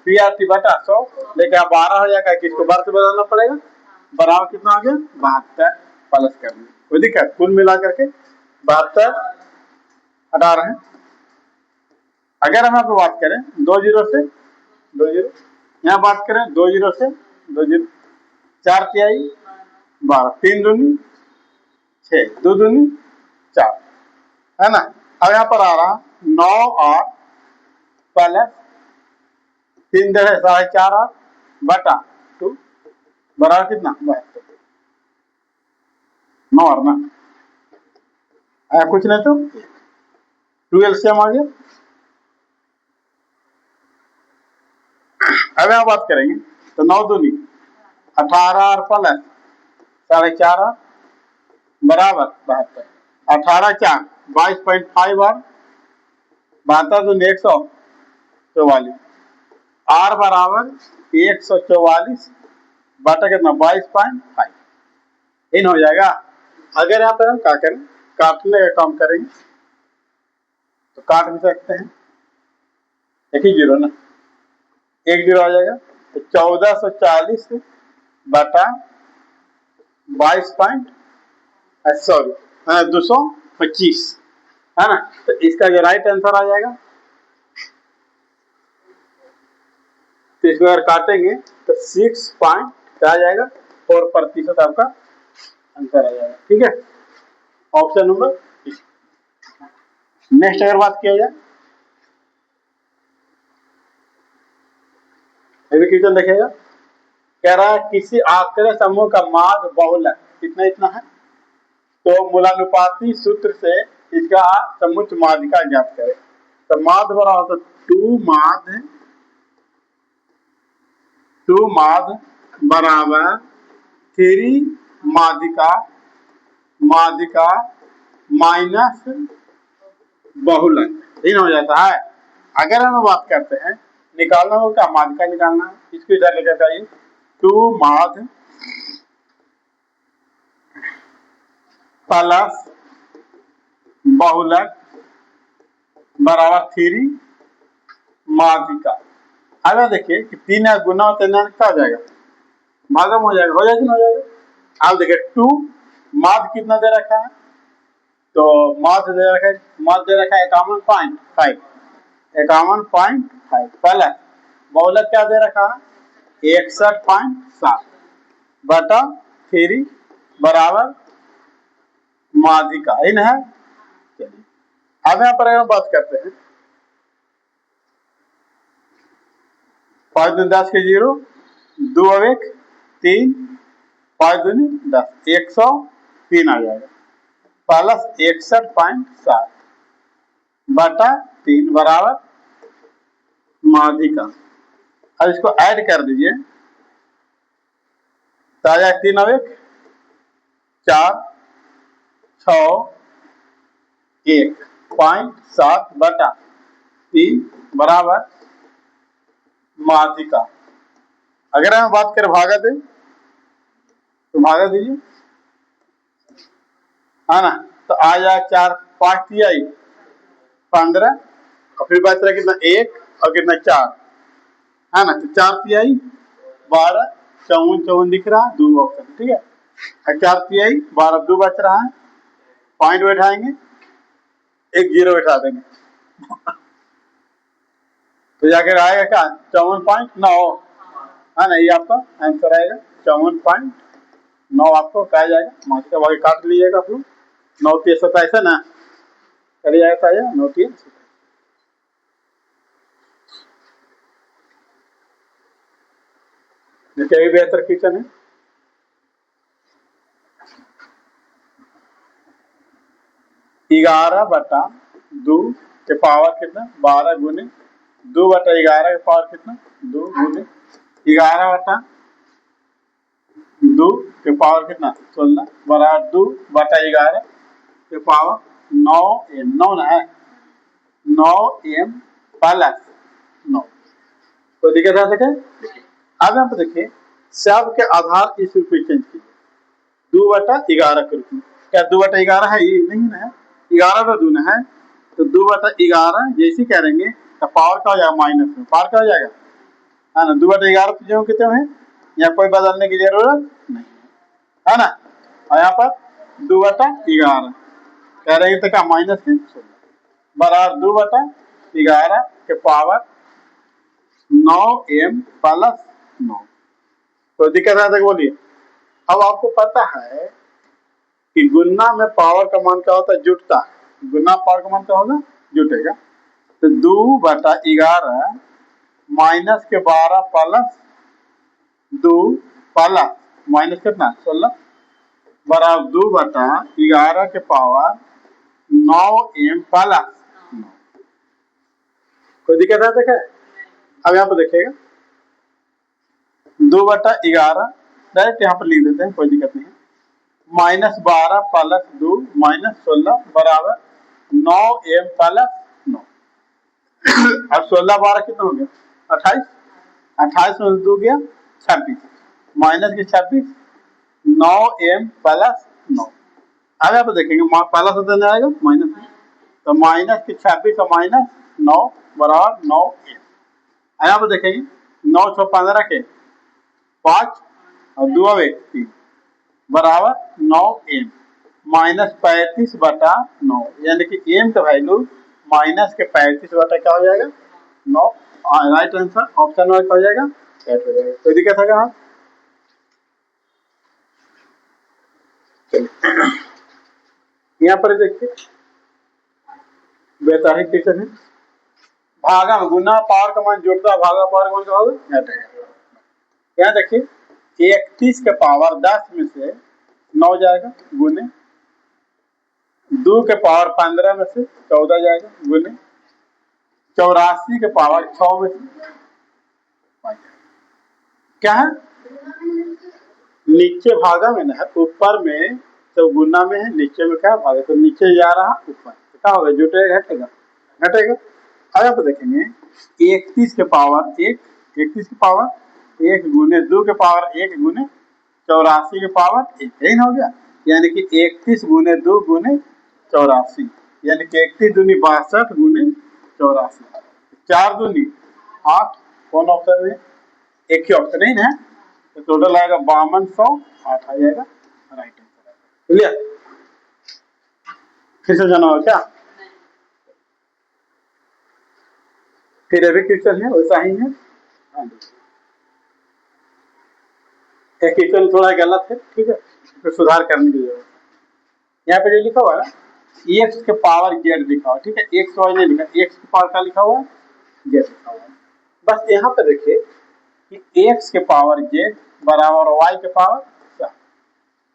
PRT बटा 100 लेके 12 हो जाएगा, किसको बार से बदलना पड़ेगा, बराबर कितना आ गया 72 प्लस करना, कोई दिक्कत। कुल मिला करके 72 हटा रहे हैं। अगर हम आपको बात करें 2 जीरो से 2 जीरो, यहाँ बात करें 2 जीरो से 2 जीरो, 4 तिहाई 12, 3 दूनी 6, 2 दूनी 4, है ना। अब यहाँ पर आ रहा 9 8 प्लस 3 4.5 8 बटा 2 बराबर कितना 72, 9 और ना आया कुछ नहीं तो 12 से हम आ गया। अब यहाँ बात करेंगे तो 9 दूनी 18 और प्लस 4.5 बराबर 72, 18 4 22.5 और 72 दूनी 144, आर बराबर 144 बटा कितना 22.5 इन हो जाएगा। अगर यहाँ पर हम क्या करें काटने का काम करेंगे तो काट भी सकते हैं, एक ही जीरो ना, एक जीरो आ जाएगा तो 1440 बटा 225 है ना। तो इसका जो राइट आंसर आ जाएगा, तो इसको अगर काटेंगे तो 6 पॉइंट क्या आ जाएगा 4% आपका आंसर आ जाएगा। ठीक है, ऑप्शन नंबर। नेक्स्ट अगर बात किया जाए क्वेश्चन देखेगा, कह रहा है किसी आंकड़े समूह का माध्य बहुलक कितना इतना है, तो मूलानुपाती सूत्र से इसका समुच्च माध्यिका ज्ञात करें। तो माध्य बराबर 2 माध्य बराबर 3 माध्यिका माइनस बहुलक इन हो जाता है। अगर हम बात करते हैं निकालना हो क्या माध्यिका निकालना है, इसको इधर लेकर आइए 2 माध्य प्लस बहुलक बराबर 3 माध्यिका। अब देखिए कि 3 गुना होते क्या हो जाएगा भागम हो जाएगा, हो जाएगा कि हो जाएगा। अब देखिए 2 माध्य कितना दे रखा है, तो माध्य दे रखा है 51.5 प्लस बहुलक क्या दे रखा है 61.7 बटा 3 बराबर माध्यिका इन है। अब यहाँ पर अगर बात करते हैं 5 10 के 0 2 और 1 3, 5 दूनी 10, 103 आ जाएगा प्लस 61.7 बटा 3 बराबर माध्यिका। अब इसको ऐड कर दीजिए तो आ जाएगा 3 और 1 4 6 1.7 बटा 3 बराबर माध्यिका। अगर हम बात करें भागा दे तो भागा दीजिए, है ना, तो आ जाए 4 5 तिहाई 15 और फिर बच रहा कितना 1 और कितना 4, है ना, तो 4 तिहाई 12 54 54 दिख रहा है 2 ऑप्शन, ठीक है। 4 तिहाई 12 2 बच रहा है, पॉइंट बैठाएंगे, एक जीरो बैठा देंगे तो जाकर आएगा क्या 54.9, है ना, ये आपका आंसर आएगा 54.9 आपको कहा जाएगा। माध्यिका भाग काट लीजिएगा आप लोग, 9 3 27 है ना, चलिए जाएगा 9 3 जैसे बेहतर क्वेश्चन है। ग्यारह बटा 2 के पावर कितना 12 गुने 2 बटा 11 के पावर कितना 2 गुने 11 बटा 2 के पावर कितना 16 बराबर 2 बटा 11 के पावर 9 एम 9 ना है 9 एम प्लस 9। कोई दिक्कत आ सके। अब यहाँ पे देखिए सब के आधार इस रूप में चेंज कीजिए 2 बटा 11 के रूप में। क्या 2 बटा 11 है, ये नहीं ना है, 11 का 2 है, तो 2 बटा 11 जैसे करेंगे तो पावर का हो जाएगा माइनस में, पावर का हो जाएगा, है ना, 2 बटा 11 जो कितने हैं, यहाँ कोई बदलने की जरूरत नहीं है ना। और यहाँ पर 2 बटा 11 कह रहे तो क्या माइनस के बराबर 2 बटा 11 के पावर 9 एम प्लस 9। तो दिक्कत है बोलिए। अब आपको पता है कि गुना में पावर का मान क्या होता है, जुटता है, गुना पावर का मान क्या होगा जुटेगा, तो 2 बटा 11 माइनस के 12 प्लस 2 प्लस माइनस कितना 16 बराबर 2 बटा 11 के पावर 9 एम प्लस 9। कोई दिक्कत है देखे। अब यहाँ पर देखिएगा 2 बटा 11 डायरेक्ट यहाँ पर लिख देते हैं, कोई दिक्कत नहीं है, माइनस 12 प्लस 2 माइनस 16 बराबर 9 एम प्लस 9। अब 16 12 कितना हो गया 28, 28 में 2 गया 26 माइनस के 26 9 एम प्लस 9। अब आप देखेंगे पहला सदन आएगा माइनस में, तो माइनस के 26 और माइनस 9 बराबर 9 एम। यहाँ पर देखेंगे 9 6 15 के 5 और 2 3 बराबर 9 एम माइनस 35 बटा 9, यानी कि एम का वैल्यू माइनस के 35 बटा क्या हो जाएगा 9। राइट आंसर ऑप्शन वाइज हो जाएगा। कोई दिक्कत है कहाँ। यहाँ पर देखिए बेहतर क्वेश्चन है, भागा गुना पावर का मान जोड़ता भागा पावर का मान क्या होगा घटेगा। यहाँ देखिए 31 के पावर 10 में से 9 जाएगा गुने 2 के पावर 15 में से 14 जाएगा गुने 84 के पावर 6 में से क्या है नीचे भागा में ना है, ऊपर में तो गुना में है, नीचे में क्या भागा, तो नीचे जा रहा ऊपर तो क्या होगा जुटेगा घटेगा घटेगा। अब आप देखेंगे 31 के पावर 1 31 के पावर 1 गुने 2 के पावर 1 गुने 84 के पावर 1 यही हो गया, यानी कि 31 गुने 2 गुने 84, यानी कि 31 दूनी 62 गुने 84, 4 दूनी 8, कौन ऑप्शन में एक ही ऑप्शन नहीं है, तो टोटल आएगा 5208 आ जाएगा राइट आंसर। क्लियर, फिर से जाना हो क्या, फिर अभी क्वेश्चन है वैसा ही है। एक क्वेश्चन थोड़ा गलत है, ठीक है, तो सुधार करने की जरूरत है। यहाँ पे जो लिखा हुआ है ना एक्स के पावर जेड लिखा हुआ, ठीक है, एक्स वाई नहीं लिखा, एक्स के पावर का लिखा हुआ है जेड लिखा हुआ है। बस यहाँ पे देखिए कि एक्स के पावर जेड बराबर वाई के पावर 4।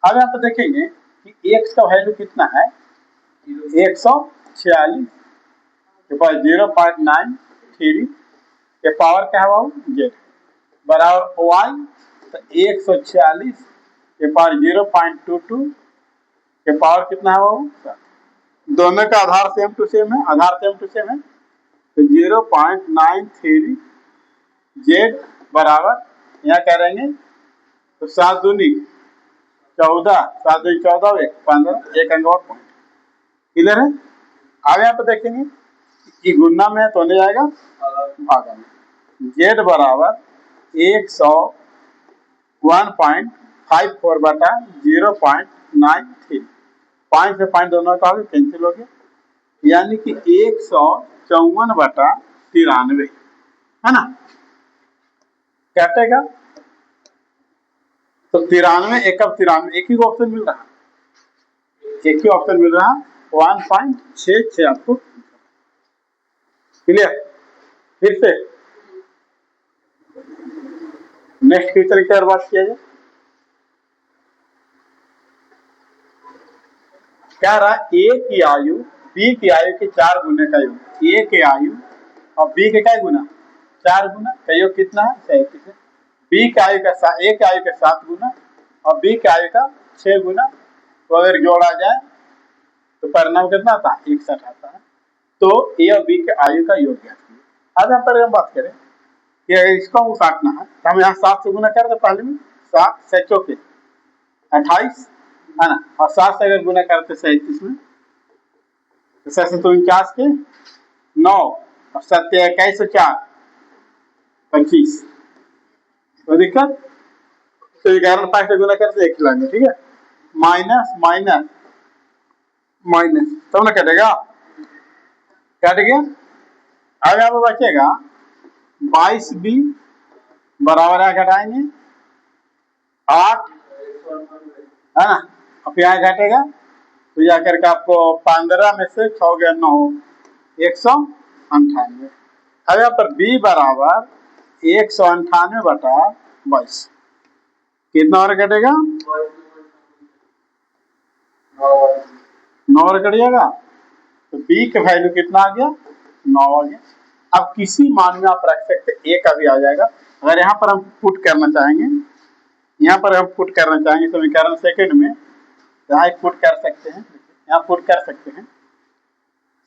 अब यहाँ पर देखेंगे कि एक्स का वैल्यू कितना है 146 के पावर 0.93 के पावर क्या है बाबू जेड बराबर वाई तो 146 के पावर 0.22 के पावर कितना है बाबू 4। दोनों का आधार सेम टू सेम है, आधार सेम टू सेम है तो 0.93 जेड बराबर यहाँ कह रहेंगे तो 7 दूनी 14 7 दूनी 14 15 एक अंक और पॉइंट क्लियर है। अब यहाँ पे देखेंगे कि गुना में तो नहीं जाएगा भागा में जेड बराबर 101.54 बटा 0.93 5 से 5 दोनों का कैंसिल हो गया यानी कि 154 बटा 93 है ना कटेगा तो 93 एक अब 93 एक ही ऑप्शन मिल रहा एक ही ऑप्शन मिल रहा 1.66 आपको क्लियर। फिर से नेक्स्ट क्वेश्चन की बात किया जाए क्या रहा ए की आयु बी की आयु के 4 गुने का योग ए की आयु और बी के क्या गुना 4 गुना का योग कितना है 37 है। बी की आयु का ए की आयु का 7 गुना और बी की आयु का 6 गुना तो अगर जोड़ा जाए तो परिणाम कितना आता है 61 आता है। तो ए और बी के आयु का योग ज्ञात कीजिए। आज हम पर बात करें कि अगर इसको हम काटना है तो हम यहाँ 7 से गुना कर दे पहले में 7 से चौके 28 है ना और 7 से अगर गुना करते 37 में तो 7 से 49 के 9 और 7 21 से 4 25 तो दिक्कत तो 11 5 से गुना करते 1 लाएंगे ठीक है माइनस माइनस माइनस तब ना कटेगा कट गया। अब यहाँ पे बचेगा 22 बी बराबर है घटाएंगे 8 है ना अब यहाँ घटेगा तो यह करके आपको 15 में से 6 गया 9 198। अब यहाँ पर बी बराबर 198 बटा 22 कितना और घटेगा 9 और घट जाएगा तो बी का वैल्यू कितना आ गया 9 आ गया। अब किसी मान में आप रख सकते ए का भी आ जाएगा अगर यहाँ पर हम पुट करना चाहेंगे यहाँ पर हम पुट करना चाहेंगे समीकरण सेकंड में यहाँ पुट कर सकते हैं यहाँ पुट कर सकते हैं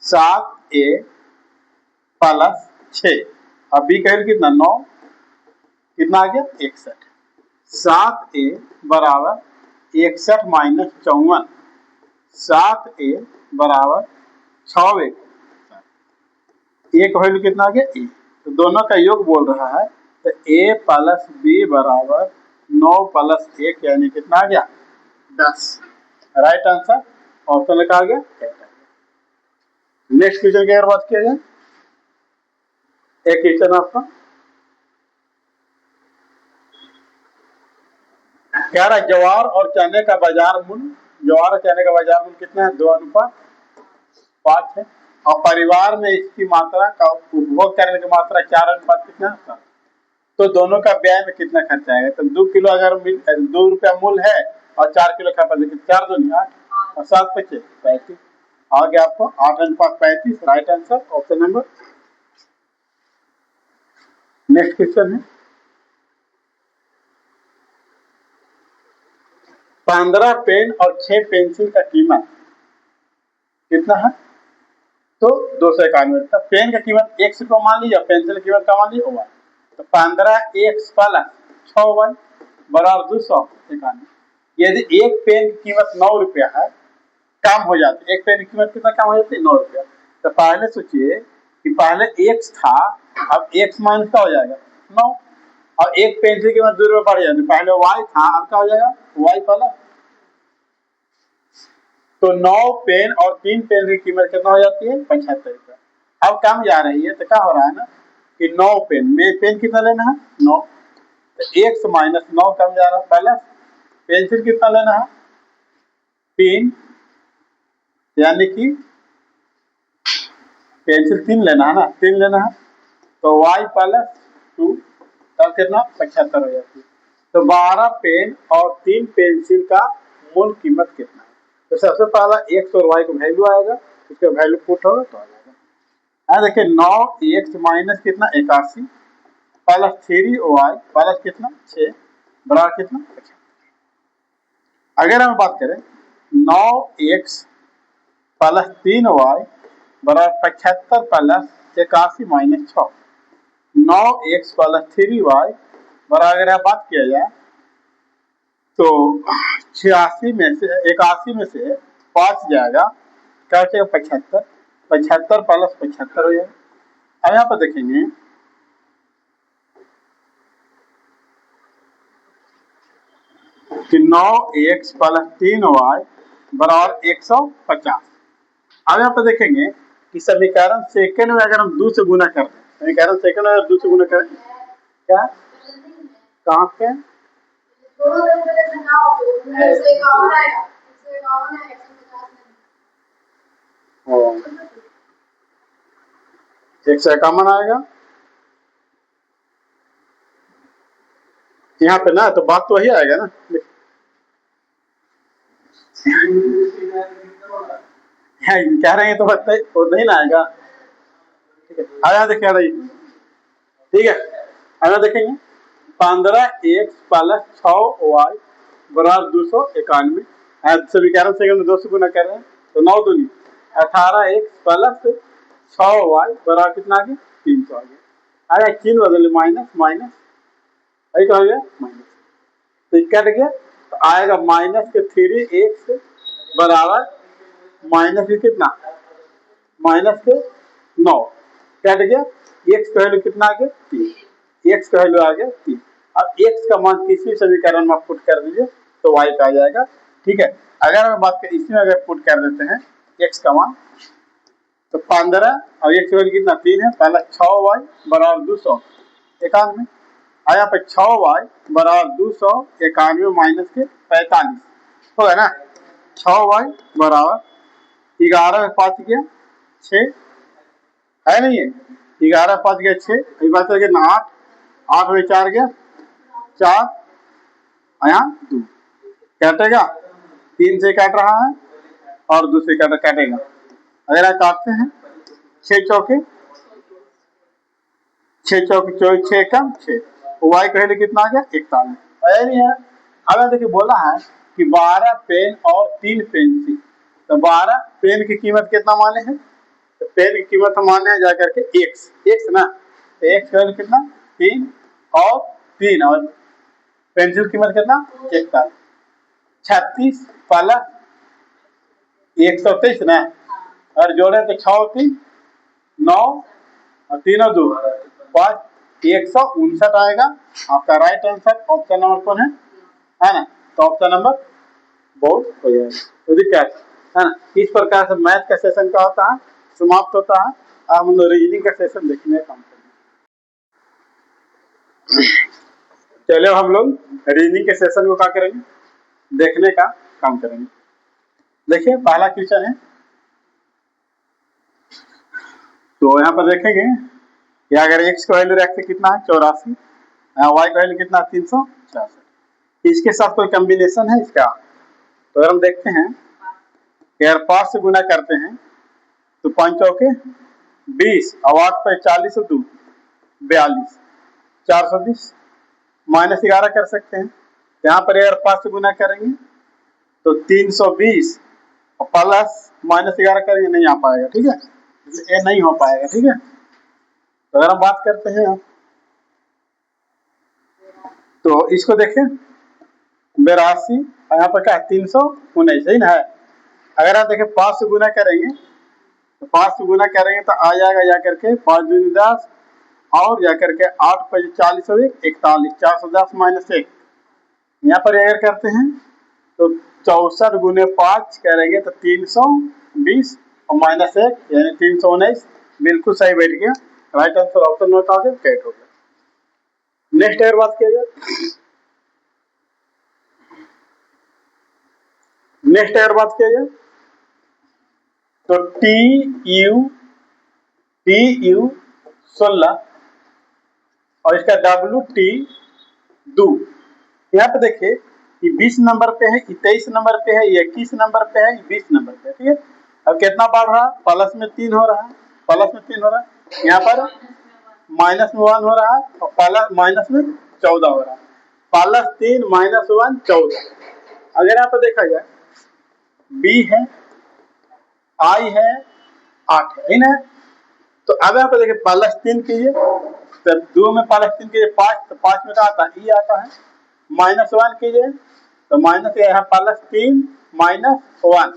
7a प्लस 6 अब बी का कितना 9 कितना आ गया 61 7a बराबर 61 माइनस 54 7a बराबर 6 एक वैल्यू कितना आ गया ए तो दोनों का योग बोल रहा है तो ए प्लस बी बराबर 9 प्लस 1 यानी कितना आ गया 10 राइट आंसर ऑप्शन लिखा गया। नेक्स्ट क्वेश्चन की अगर बात किया जाए एक क्वेश्चन आपका क्या रहा ज्वार और चने का बाजार मूल्य ज्वार और चने का बाजार मूल्य कितना है 2:5 है और परिवार में इसकी मात्रा का उपभोग करने की मात्रा 4:5 कितना है तो दोनों का व्यय में कितना खर्चा आएगा तो 2 किलो अगर 2 रुपया मूल्य है और 4 किलो खपत 4 2 8 और 7 5 35 आ गया आपको 8:35 right answer option number. Next question है 15 पेन और 6 पेंसिल का कीमत कितना है तो 291 पेन का कीमत 1 रुपया मान लीजिए पेंसिल की कीमत का मान लीजिए होगा तो 15 एक्स प्लस 6 1 बराबर 291। यदि एक पेन की कीमत 9 रुपया है कम हो जाती है एक पेन की कीमत कितना कम हो जाती है 9 रुपया तो पहले सोचिए कि पहले एक्स था अब एक्स माइनस का हो जाएगा 9 और एक पेंसिल की कीमत 2 रुपया बढ़ जाती पहले वाई था अब क्या हो जाएगा वाई प्लस तो 9 पेन और 3 पेन की कीमत कितना हो जाती है 75 रुपया। अब कम जा रही है तो क्या हो रहा है ना कि 9 पेन में पेन कितना लेना है 9 तो 1 से माइनस 9 कम जा रहा है प्लस पेंसिल कितना लेना है 3 यानी कि पेंसिल 3 लेना है ना 3 लेना है तो y प्लस 2 तब कितना 75 हो जाती है। तो 12 पेन और 3 पेंसिल का मूल कीमत कितना है? तो सबसे पहला एक्स और वाई का वैल्यू आएगा, उसका वैल्यू पुट होगा तो आ जाएगा। देखिए 9 एक्स माइनस कितना 81 प्लस 3 वाई प्लस कितना 6 बराबर कितना 75। अगर हम बात करें 9 एक्स प्लस 3 वाई बराबर 75 plus 81 minus 6, 9 X plus 3 Y बराबर अगर बात किया जाए तो 86 में से 81 में से 5 जाएगा, क्या बचेगा 75, 75 प्लस 75 हो जाएगा। अब यहाँ पर देखेंगे कि 9 एक्स प्लस 3 वाई बराबर 150। अब यहाँ पर देखेंगे कि समीकरण सेकंड में अगर हम 2 से गुना कर दें, समीकरण सेकंड में अगर 2 से गुना करें क्या कहाँ पे 151 आएगा यहाँ पे ना, तो बात तो वही आएगा ना। कह रहे हैं तो बताइए वो नहीं ना आएगा। ठीक है आया देखिए रही, ठीक है आया देखेंगे 15 एक्स प्लस 6 वाई बराबर 291। समीकरण सेकंड में 2 से गुना कर रहे हैं तो 9 दूनी 18 एक्स प्लस 6 वाई बराबर कितना आ गया 300 आ गया। आया चिन्ह बदले माइनस माइनस यही तो हो गया माइनस, तो कट गया तो आएगा माइनस के 3 एक्स बराबर माइनस के कितना माइनस के 9 कट गया, एक्स का वैल्यू कितना आ गया 3, एक्स का वैल्यू आ गया 3। अब एक्स का मान किसी समीकरण में पुट कर दीजिए तो वाई का आ जाएगा। ठीक है अगर हम बात करें इसमें अगर पुट कर देते हैं एक्स का मान तो 15 और एक्स का वैल्यू कितना 3 है, पहला 6 वाई बराबर 291 आया पे 6 वाई बराबर 291 माइनस के 45 होगा ना। 6 वाई बराबर 11 में 5 गया 6 है नहीं है, 11 5 गया 6, ये बात है ना 8, 8 में 4 गया 4 आया 2 काटेगा 3 से काट रहा है और 2 से काटेगा। अगर आप काटते हैं 6 चौके 6 चौके 6 कम 6, वाई का वैल्यू कितना आ गया 41 है नहीं है। अब देखिए बोला है कि 12 पेन और 3 पेंसिल, तो 12 पेन की कीमत कितना माने हैं, तो पेन की कीमत हम माने जाकर के एक्स एक्स ना, तो एक्स का वैल्यू कितना 3 और 3 और पेंसिल की कीमत कितना 41, 36 प्लस 123 ना, और जोड़े तो 6 3 9 और 3 और 2 5 159 आएगा आपका राइट आंसर। ऑप्शन नंबर कौन है ना, तो ऑप्शन नंबर बहुत हो जाएगा। तो दिक्कत है ना, इस प्रकार से मैथ का सेशन का होता है समाप्त होता है। आप हम लोग रीजनिंग का सेशन देखने का काम करेंगे। चलिए हम लोग रीजनिंग के सेशन को क्या करेंगे देखने का काम करेंगे। देखिए पहला क्वेश्चन है, तो यहाँ पर देखेंगे कि अगर x का वैल्यू रखते कितना है 84, y का वैल्यू कितना 366, इसके साथ कोई कॉम्बिनेशन है इसका, तो अगर हम देखते हैं कि अगर 5 से गुना करते हैं तो 5 चौके 20 और 8 पे 40 और 2 42 420 माइनस 11 कर सकते हैं। यहाँ पर अगर 5 से गुना करेंगे तो 320 और प्लस माइनस 11 करेंगे नहीं आ पाएगा, ठीक है ये नहीं हो पाएगा। ठीक है तो अगर हम बात करते हैं तो इसको देखें 82 यहाँ पर क्या 319 सही ना है। अगर आप देखें 5 से गुना करेंगे तो 5 से गुना करेंगे तो आ जाएगा जा करके 5 दूनी 10 और जा करके 8 पर 40 और 41 410 माइनस 1, यहाँ पर अगर करते हैं तो 64 गुने 5 करेंगे तो 320 और माइनस 1 यानी 319 बिल्कुल सही बैठ गया। राइट आंसर ऑप्शन में बता दें कैट हो गया। नेक्स्ट अगर बात किया जाए नेक्स्ट अगर बात किया जाए तो टी यू 16 और इसका WT दू। यहाँ पे देखिए ये 20 नंबर पे है, ये 23 नंबर पे है, ये 21 नंबर पे है, ये 20 नंबर पे है, ठीक है। अब कितना बढ़ रहा है, प्लस में 3 हो रहा है, प्लस में 3 हो रहा है, यहाँ पर माइनस में 1 हो रहा है और प्लस माइनस में 14 हो रहा है, प्लस 3 माइनस 1 14। अगर यहाँ पर देखा जाए B है, I है, 8 है ना। तो अब यहाँ पे देखिए प्लस 3 कीजिए, तो 2 में प्लस 3 कीजिए 5, तो 5 में क्या आता है, E आता है। माइनस 1 कीजिए तो माइनस यहाँ प्लस 3 माइनस 1,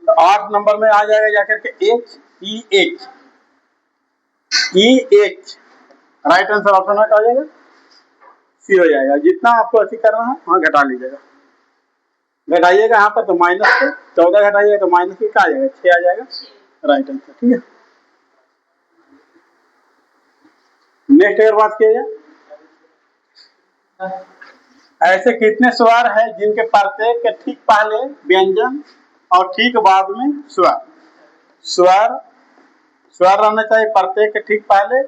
तो 8 नंबर में आ जाएगा जाकर के H, EH right answer option में क्या हो जाएगा, सी हो जाएगा। जितना आपको अच्छी करना है वहाँ घटा लीजिएगा, घटाइएगा यहाँ पर तो माइनस से 14 घटाइएगा तो माइनस क्या आ जाएगा, 6 आ जाएगा राइट आंसर, ठीक है। नेक्स्ट अगर बात किया जाए, ऐसे कितने स्वर है जिनके प्रत्येक के ठीक पहले व्यंजन और ठीक बाद में स्वर। स्वर स्वर रहना चाहिए प्रत्येक के ठीक पहले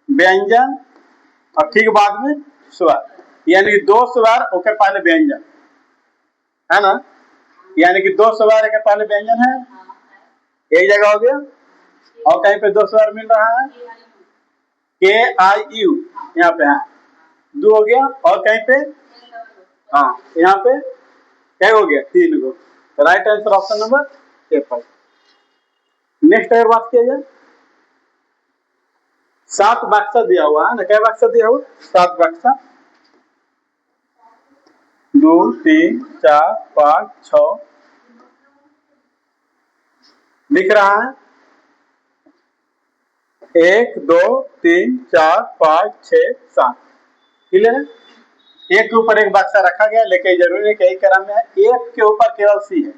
व्यंजन और ठीक बाद में स्वर, यानी कि 2 स्वर ओके पहले व्यंजन है ना, यानी कि 2 स्वर एक पहले व्यंजन है, एक जगह हो गया, और कहीं पे 2 स्वर मिल रहा है KIU यहाँ पे है 2 हो गया, और कहीं पे हाँ यहाँ पे क्या हो गया 3 को, right answer option number A पर। नेक्स्ट अगर बात किया जाए, 7 बक्सा दिया हुआ है ना, क्या बक्सा दिया हुआ, 7 बक्सा, 2 3 4 5 6 दिख रहा है, 1 2 3 4 5 6 7, क्लियर है। एक के ऊपर एक बक्सा रखा गया, लेकिन जरूरी है कि एक क्रम में है, एक के ऊपर केवल सी है,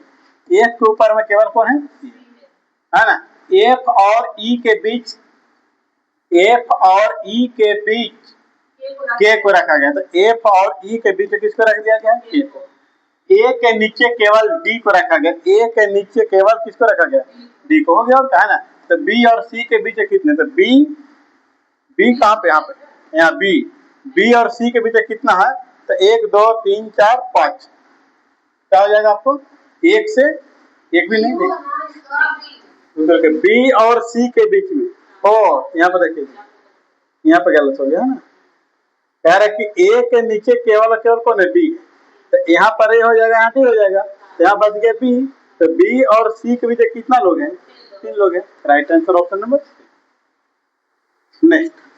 एक के ऊपर में केवल कौन है, सी है ना। एफ और ई के बीच, एफ और ई के बीच के को रखा गया, तो एफ और ई के बीच किसको रख दिया गया, के को। ए के नीचे केवल डी को रखा गया, ए के नीचे केवल किसको रखा गया, डी को, हो गया है ना। तो बी और सी के बीच कितने, तो बी कहाँ पे, यहाँ पे, यहाँ बी और सी के बीच कितना है, तो 1 2 3 4 5, क्या हो जाएगा आपको, 1 से 1 भी नहीं, बी और सी के बीच में, ओ यहाँ पर देखिए, यहाँ पे गलत हो गया है ना, कह रहा है कि ए के नीचे केवल कौन है, डी, तो यहाँ पर ए हो जाएगा, यहाँ डी हो जाएगा, तो यहाँ बच गया बी, तो बी और सी के बीच कितना लोग हैं, 3 लोग हैं, right answer option number. Next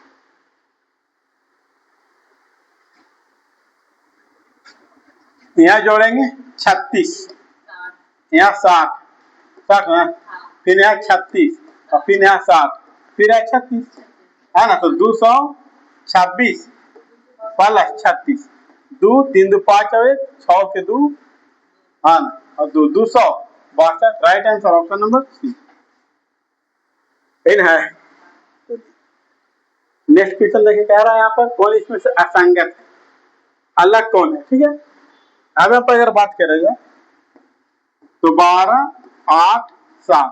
यहाँ जोड़ेंगे 36, यहाँ 60 है, फिर यहाँ 36 और फिर यहाँ 60, फिर है 36 है ना, तो 226 प्लस 36, 2 3 2 5 और 6 के 2 हाँ ना, और 262, right answer option number C है। नेक्स्ट क्वेश्चन देखिए, कह रहा है यहाँ पर कौन इसमें से असंगत है, अलग कौन है, ठीक है। अब यहाँ पर अगर बात करेंगे तो 12 8 7,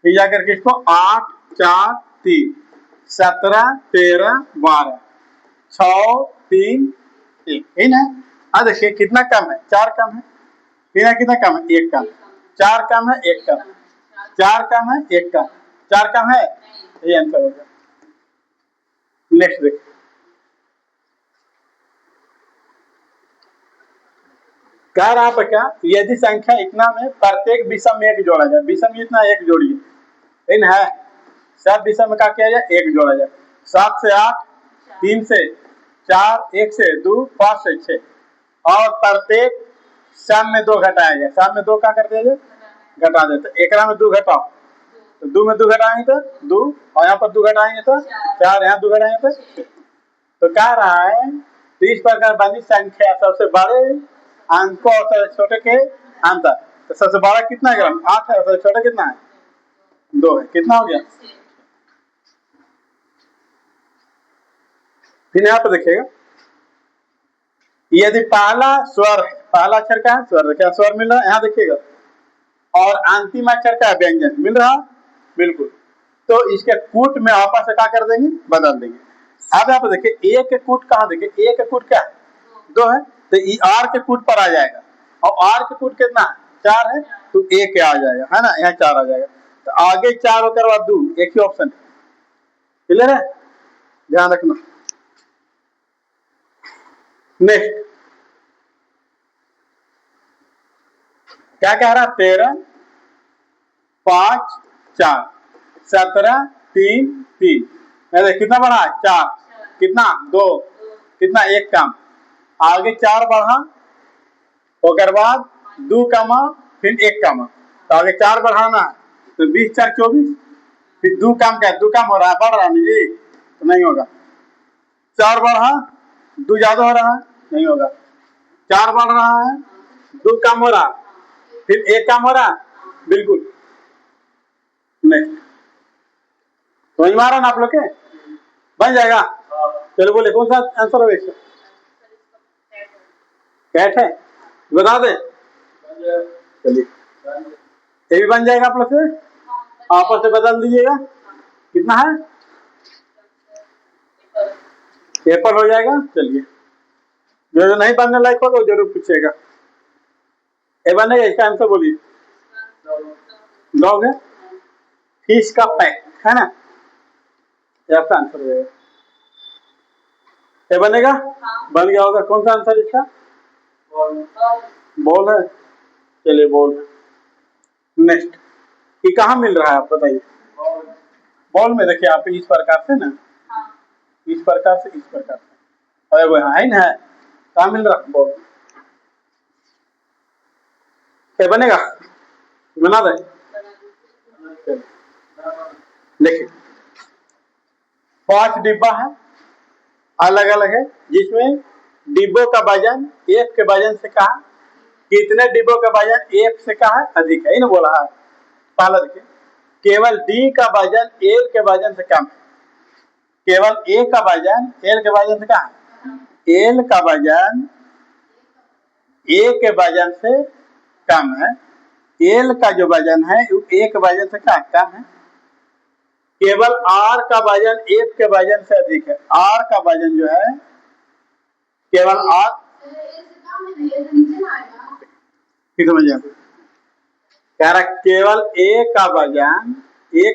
फिर जाकर के इसको 8 4 3 17 13 12 6 3 1 है ना। हाँ देखिए कितना कम है, 4 कम है, फिर कितना कम है, 1 कम, 4 कम है 1 कम, 4 कम है 1 कम, 4 कम है, ये आंसर हो गया। नेक्स्ट देखिए, कह रहा है क्या, यदि संख्या इतना में प्रत्येक विषम में 1 जोड़ा जाए, विषम इतना 1 जोड़िए, इन है सब विषम में क्या किया जाए, 1 जोड़ा जाए, 7 से 8 3 से 4 1 से 2 5 से 6, और प्रत्येक सम में 2 घटाया जाए, सम में 2 क्या कर दिया जाए, घटा देते, एक में 2 घटाओ, तो 2 में 2 घटाएंगे तो 2, और यहाँ पर 2 घटाएंगे तो 4, यहाँ 2 घटाएंगे तो 6। तो कह रहा है तो इस प्रकार बनी संख्या सबसे बड़े अंकों और सबसे छोटे के अंतर, तो सबसे बड़ा कितना ग्राम 8 है, और सबसे छोटा कितना है 2 है, कितना हो गया। फिर यहाँ पे देखिएगा, यदि पहला स्वर है, पहला अक्षर का है स्वर, क्या स्वर मिल रहा है यहाँ देखिएगा, और अंतिम अक्षर का व्यंजन मिल रहा, बिल्कुल, तो इसके कूट में आपस में क्या कर देंगे, बदल देंगे। अब आप देखिए ए के कूट कहाँ, देखिए ए के कूट क्या है, 2 है, तो ई आर के कूट पर आ जाएगा, और आर के कूट कितना है, 4 है, तो ए के आ जाएगा, है ना, यहाँ 4 आ जाएगा, तो आगे 4 होकर बाद 2, एक ही ऑप्शन है। क्लियर है, ध्यान रखना। नेक्स्ट क्या कह रहा है, 13 5 4 17 3 3, कितना बढ़ा है, 4, कितना 2, कितना 1 काम, आगे 4 बढ़ा, और बाद 2 कमा, फिर 1 कमा, तो आगे 4 बढ़ाना है, तो 20 4 24, फिर 2 काम, क्या 2 काम हो रहा है, बढ़ रहा है जी, तो नहीं होगा। 4 बढ़ा, 2 ज्यादा हो रहा है, नहीं होगा। 4 बढ़ रहा है, 2 काम हो रहा, फिर 1 काम हो रहा, बिल्कुल नहीं। समझ में आ रहा ना आप लोग के, बन जाएगा। चलो बोले कौन सा आंसर होगा इसका, कैट है, बता दे, चलिए ये भी बन जाएगा आप लोग से, आपस से बदल दीजिएगा, कितना है, एप्पल हो जाएगा। चलिए जो नहीं बनने लायक होगा वो जरूर पूछेगा, ये बनेगा, इसका आंसर बोलिए, डॉग है, फिश का पैक है ना, आपका आंसर हो जाएगा, ये बनेगा, बन गया होगा। कौन सा आंसर इसका, बॉल है, चलिए बॉल। नेक्स्ट ये कहाँ मिल रहा है आप बताइए, बॉल में देखिए आप इस प्रकार से ना, इस प्रकार से, इस प्रकार से, अरे वो है ना, कहाँ मिल रहा बॉल, क्या बनेगा, बना दे। देखिए 5 डिब्बा है, अलग अलग है, जिसमें डिब्बों का वजन एक के वजन से कहा, कितने डिब्बों का वजन एक से कहा अधिक है, ना बोला है, पहला देखिए, केवल डी का वजन एल के वजन से कम है, केवल ए का वजन एल के वजन से कहा, एल का वजन ए के वजन से कम है, एल का जो वजन है वो ए के वजन से क्या कम है, केवल आर का वजन एफ के वजन से अधिक है, आर का वजन जो है केवल आर, कह रहा केवल ए का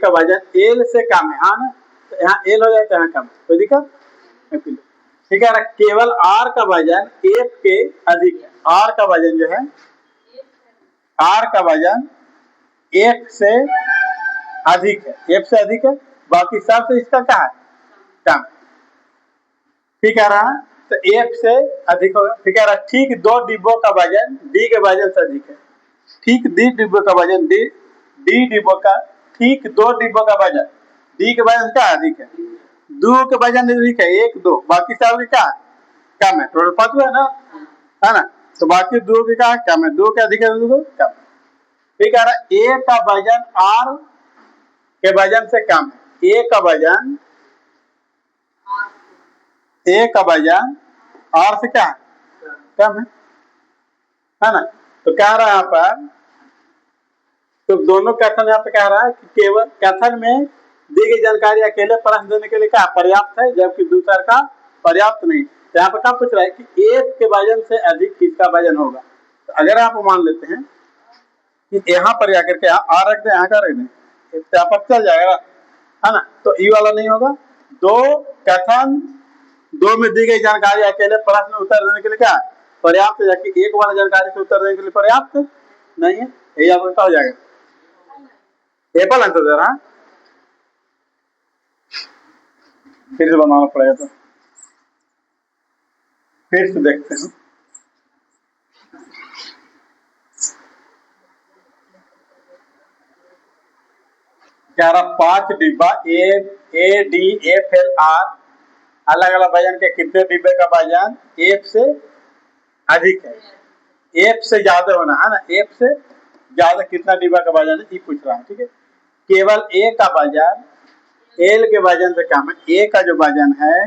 वजन एल से कम है, हाँ ना, तो यहाँ एल हो जाए तो यहाँ कम, कोई दिक्कत, ठीक है, केवल आर का वजन एफ के अधिक है, आर का वजन जो है, आर का वजन एफ से अधिक है, एफ से अधिक है, बाकी सब से इसका क्या है, कम, ठीक है रहा, तो एफ से अधिक होगा, ठीक है रहा, ठीक 2 डिब्बों का वजन डी के वजन से अधिक है, ठीक 2 डिब्बों का वजन डी डिब्बों का, ठीक 2 डिब्बों का वजन डी के वजन का अधिक है, 2 के वजन अधिक है, 1 2, बाकी सब के क्या कम है, टोटल 5 है ना, है ना, तो बाकी 2 के क्या कम है, 2 के अधिक है, 2 कम, ठीक है रहा, ए का वजन आर के वजन से कम है, ए का वजन आर से क्या कम है ना, तो कह रहा है यहाँ पर, तो दोनों कथन यहाँ पे कह रहा है कि केवल कथन में दी गई जानकारी अकेले प्रश्न देने के लिए क्या पर्याप्त है, जबकि दूसरा का पर्याप्त नहीं, तो यहाँ पे क्या पूछ रहा है कि एक के वजन से अधिक किसका वजन होगा, तो अगर आप मान लेते हैं कि यहाँ पर जाकर के आर रख दें, यहाँ का रख दें, तो यहाँ पर चल जाएगा, है ना, तो ई वाला नहीं होगा, 2 कथन 2 में दी गई जानकारी अकेले प्रश्न उत्तर देने के लिए क्या पर्याप्त है, जबकि एक वाला जानकारी से उत्तर देने के लिए पर्याप्त नहीं है, यही आपका हो जाएगा, एप्पल आंसर दे रहा, फिर से बनाना पड़ेगा, तो फिर से देखते हैं, कह रहा 5 डिब्बा A D F L R, अलग अलग वजन के कितने डिब्बे का वजन एफ से अधिक है, एफ से ज्यादा होना है ना, एफ से ज्यादा कितना डिब्बा का वजन है ये पूछ रहा है, ठीक है, केवल ए का वजन एल के वजन से कम है, ए का जो वजन है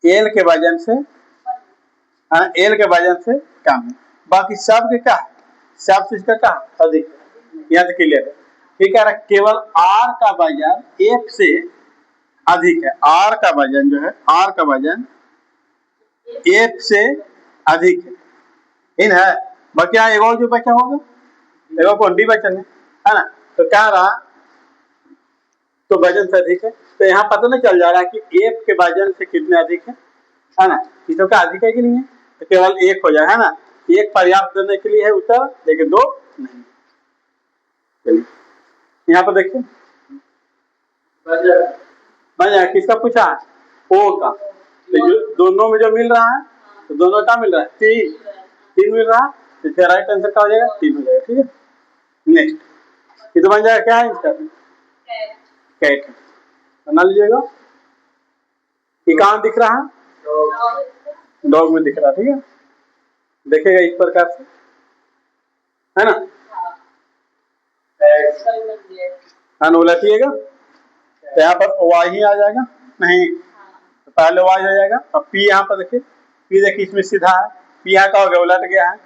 एल के वजन से, एल के वजन से कम है, बाकी सब के क्या सब से इसका क्या अधिक है, यहाँ से क्लियर है, ठीक है, केवल आर का वजन एफ से अधिक है। आर का वजन जो है, आर का वजन एफ से अधिक है, इन है। बाकी यहाँ एक और जो बचा होगा, एक और डी बचन है ना, तो क्या रहा, तो वजन से अधिक है। तो यहाँ पता नहीं चल जा रहा है कि एफ के वजन से कितने अधिक है ना, इसमें क्या अधिक है कि नहीं है, तो केवल एक हो जाए, है ना। एक पर्याप्त देने के लिए है उत्तर, लेकिन दो नहीं। चलिए यहाँ पर देखिए, बन जाए किसका पूछा है, ओ का। तो जो दोनों में जो मिल रहा है, तो दोनों का मिल रहा है, तीन, तीन मिल रहा है, तो इसका राइट आंसर क्या हो जाएगा, तीन हो जाएगा। ठीक है, नेक्स्ट ये तो बन जाएगा, क्या है इसका, कैट। बना लीजिएगा, ये कहाँ दिख रहा है, डॉग में दिख रहा है। ठीक है, देखेगा इस प्रकार से, है ना, उलटिएगा तो यहाँ पर वाई ही आ जाएगा, नहीं तो पहले वाई हो जाएगा। अब पी यहाँ पर देखिए, पी देखिए इसमें सीधा है, पी यहाँ का हो गया, उलट गया है,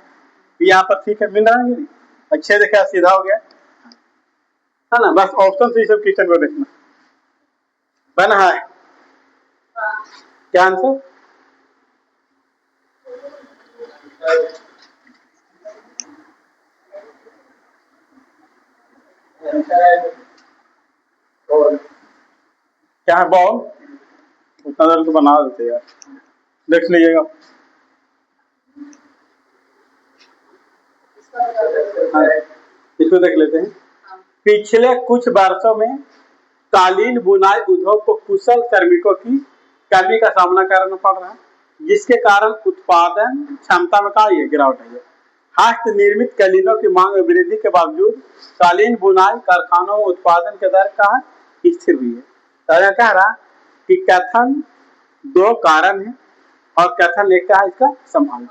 पी यहाँ पर ठीक है, मिल रहा है नहीं, अच्छे देखिए सीधा हो गया, है ना। बस ऑप्शन से सब क्वेश्चन को देखना बना है, क्या आंसर, क्या है, बॉल, उतना देर तो बना देते यार, देख लीजिएगा। इसको देख लेते हैं। पिछले कुछ वर्षों में कालीन बुनाई उद्योग को कुशल श्रमिकों की कमी का सामना करना पड़ रहा है, जिसके कारण उत्पादन क्षमता में का ये गिरावट है। हस्त निर्मित कालीनों की मांग में वृद्धि के बावजूद कालीन बुनाई कारखानों में उत्पादन के दर का स्थिर हुई है। तो कह रहा कि कथन दो कारण है और कथन एक का है इसका संभावित।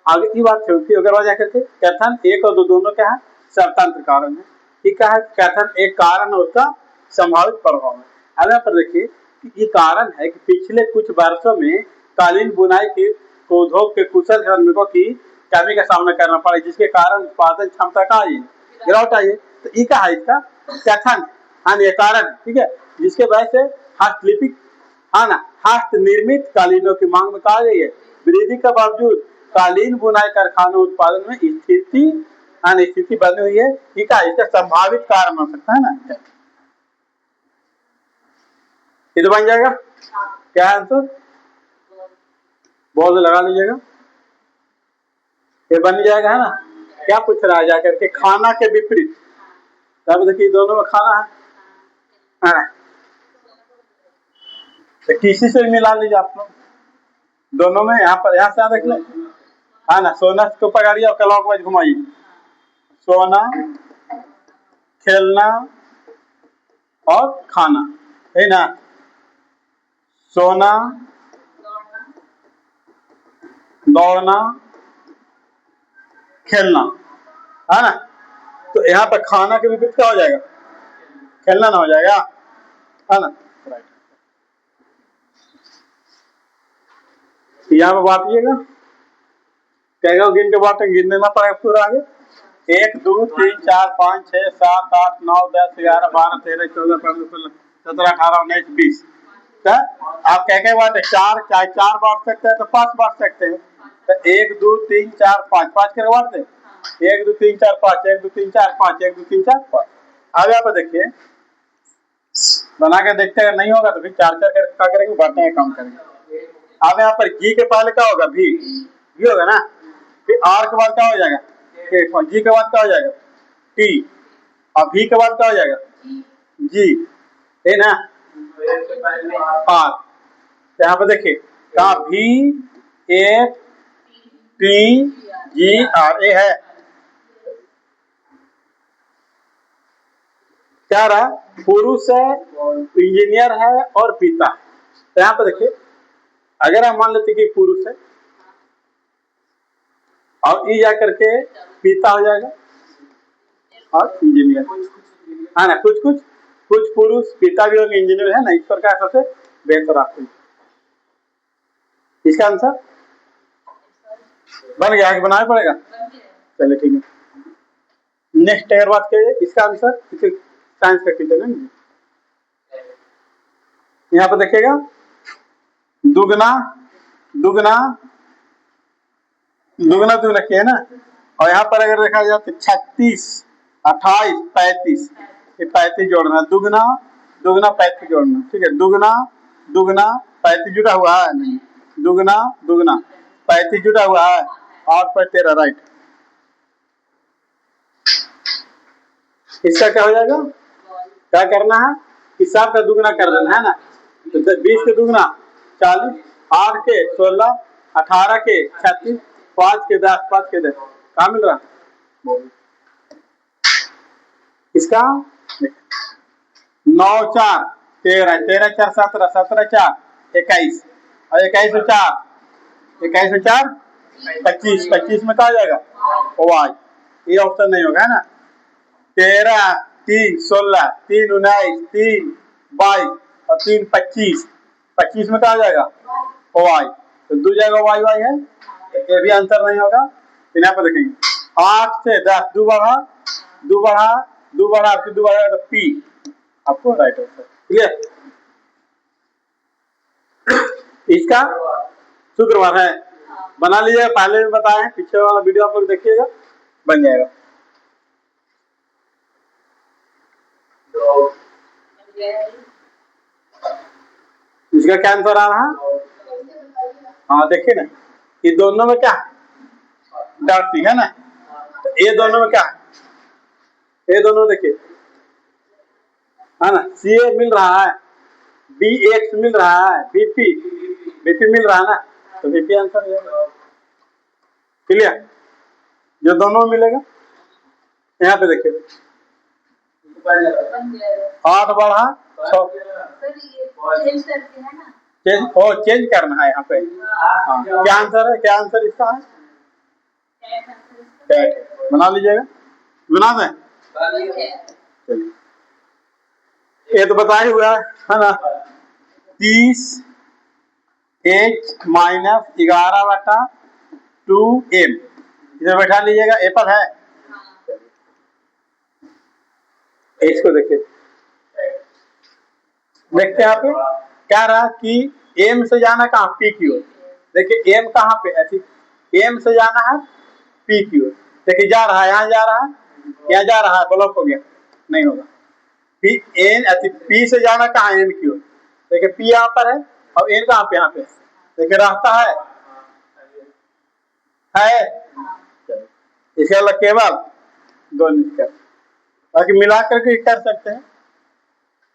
आगे की बात होती है, अगर वजह करके कथन एक और दो दोनों क्या है, स्वतंत्र कारण है। ठीक है, कथन एक कारण है, उसका संभावित प्रभाव है। अब यहाँ पर देखिए कि ये कारण है कि पिछले कुछ वर्षों में कालीन बुनाई के उद्योग के कुशल श्रमिकों की कमी का सामना करना पड़ा, जिसके कारण उत्पादन क्षमता का गिरावट आई है। तो ये क्या है, इसका कथन, हाँ ये कारण, ठीक है, जिसके वजह से हस्तलिपिक, हाँ ना, हस्त निर्मित कालीनों की मांग में कहा गई है वृद्धि के बावजूद कालीन बुनाई कारखानों उत्पादन में स्थिति बनी हुई है। ठीक है, इसका संभावित कारण हो सकता है ना, ये तो बन जाएगा, क्या आंसर, बॉल लगा लीजिएगा, ये बन जाएगा, है ना। क्या पूछ रहा है जाकर के, खाना के विपरीत, तब देखिए दोनों में खाना है, तो किसी से मिला लीजिए आप लोग, दोनों में यहाँ पर, यहाँ से देख ले, है ना, सोना को पकड़िए और क्लॉकवाइज घुमाइए, सोना, खेलना और खाना, है ना, सोना, दौड़ना, खेलना, है ना। तो यहाँ पर खाना के विपरीत क्या हो जाएगा, खेलना ना हो जाएगा, है ना। यहाँ पर बांटिएगा, कहेगा गिन के बांटे, गिनने ना पड़ेगा पूरा आगे, 1 2 3 4 5 6 7 8 9 10 11 12 13 14 15 16 17 18 19 20। आप कह के बांटे, चार, चाहे चार बांट सकते हैं तो 5 बांट सकते हैं, तो 1 2 3 4 5 5 करके बांटते, 1 2 3 4 5 1 2 3 4 5 1 2 3 4 5। अब यहाँ पर देखिए, बना के देखते हैं, नहीं होगा तो फिर 4 4 करके क्या करेंगे, बांटने का काम करेंगे। अब यहाँ पर जी के पहले क्या होगा, भी होगा ना, फिर आर के बाद क्या हो जाएगा, जी के बाद क्या हो जाएगा, टी, और भी के बाद क्या हो जाएगा, जी, है ना, आर। तो यहाँ पर देखिए कहा, भी एफ टी जी आर, ए है क्या रहा, पुरुष है, इंजीनियर है और पिता है। तो यहाँ पर देखिए, अगर हम मान लेते कि पुरुष है और ई जाकर के पिता हो जाएगा और इंजीनियर, है ना, कुछ कुछ कुछ पुरुष पिता भी होंगे, इंजीनियर, है ना, इस प्रकार सबसे बेहतर आपको इसका आंसर बन गया, बनाना पड़ेगा, चलिए ठीक है। नेक्स्ट अगर बात करिए, इसका आंसर साइंस का टीचर है। यहाँ पर देखिएगा दुगना दुगना दुगना दुगना किया है ना, और यहाँ पर अगर देखा जाए तो 36, 28, 35, ये 35 जोड़ना, दुगना दुगना 35 जोड़ना, ठीक है। दुगना दुगना 35 जुड़ा हुआ है नहीं, दुगना दुगना 35 जुड़ा हुआ है, 8 पर 13, राइट। इसका क्या हो जाएगा, क्या करना है, हिसाब का दुगना कर देना है ना, तो 20 के दुगना 40, 8 के 16, 18 के 36, 5 के 10, 5 के 10, कहाँ मिल रहा इसका 9 4 13, 13 4 17, 17 4 21, और 21 4 21 4 25, 25 में कहा जाएगा वाई, ये ऑप्शन नहीं होगा है ना। 13 3 16, 3 19, 3 22 और 3 25, 25 में कहा जाएगा वाई, तो 2 जगह वाई वाई है, ये भी आंसर नहीं होगा। यहाँ पर देखेंगे 8 से 10 2 बढ़ा 2 बढ़ा 2 बढ़ा फिर 2 बढ़ा तो पी, आपको राइट आंसर क्लियर। इसका शुक्रवार है, बना लीजिएगा, पहले भी बताए, पीछे वाला वीडियो आप लोग देखिएगा, बन जाएगा। इसका क्या आंसर आ रहा है, हाँ देखिए ना, ये दोनों में क्या डॉट है ना, तो ये दोनों में क्या, ये दोनों देखिए है ना, सी ए मिल रहा है, बी एक्स मिल रहा है, बीपी बीपी मिल रहा है ना, तो बीपी आंसर है क्लियर, जो दोनों में मिलेगा। यहाँ पे देखिए 8 बढ़ा 6, चेंज करना है यहाँ पे, हाँ क्या आंसर है, क्या आंसर इसका है, बना लीजिएगा, बना दें, चलिए ये तो बताया हुआ है ना, 30 h माइनस 11/2m, इसे बैठा लीजिएगा, ए पर है, इसको देखिए, देखते हैं यहाँ पे क्या रहा कि एम से जाना कहाँ, पी की ओर, देखिए एम कहाँ पे, ऐसी एम से जाना है पी की ओर, देखिए जा रहा है, यहाँ जा रहा है, यहाँ जा रहा है, ब्लॉक हो गया, नहीं होगा। पी एन ऐसी पी से जाना कहाँ, एन की ओर, देखिए पी यहाँ पर है और एन कहाँ पे, यहाँ पे देखिए रास्ता है इसके अलावा केवल दो निष्कर्ष, बाकी मिला करके कर सकते हैं।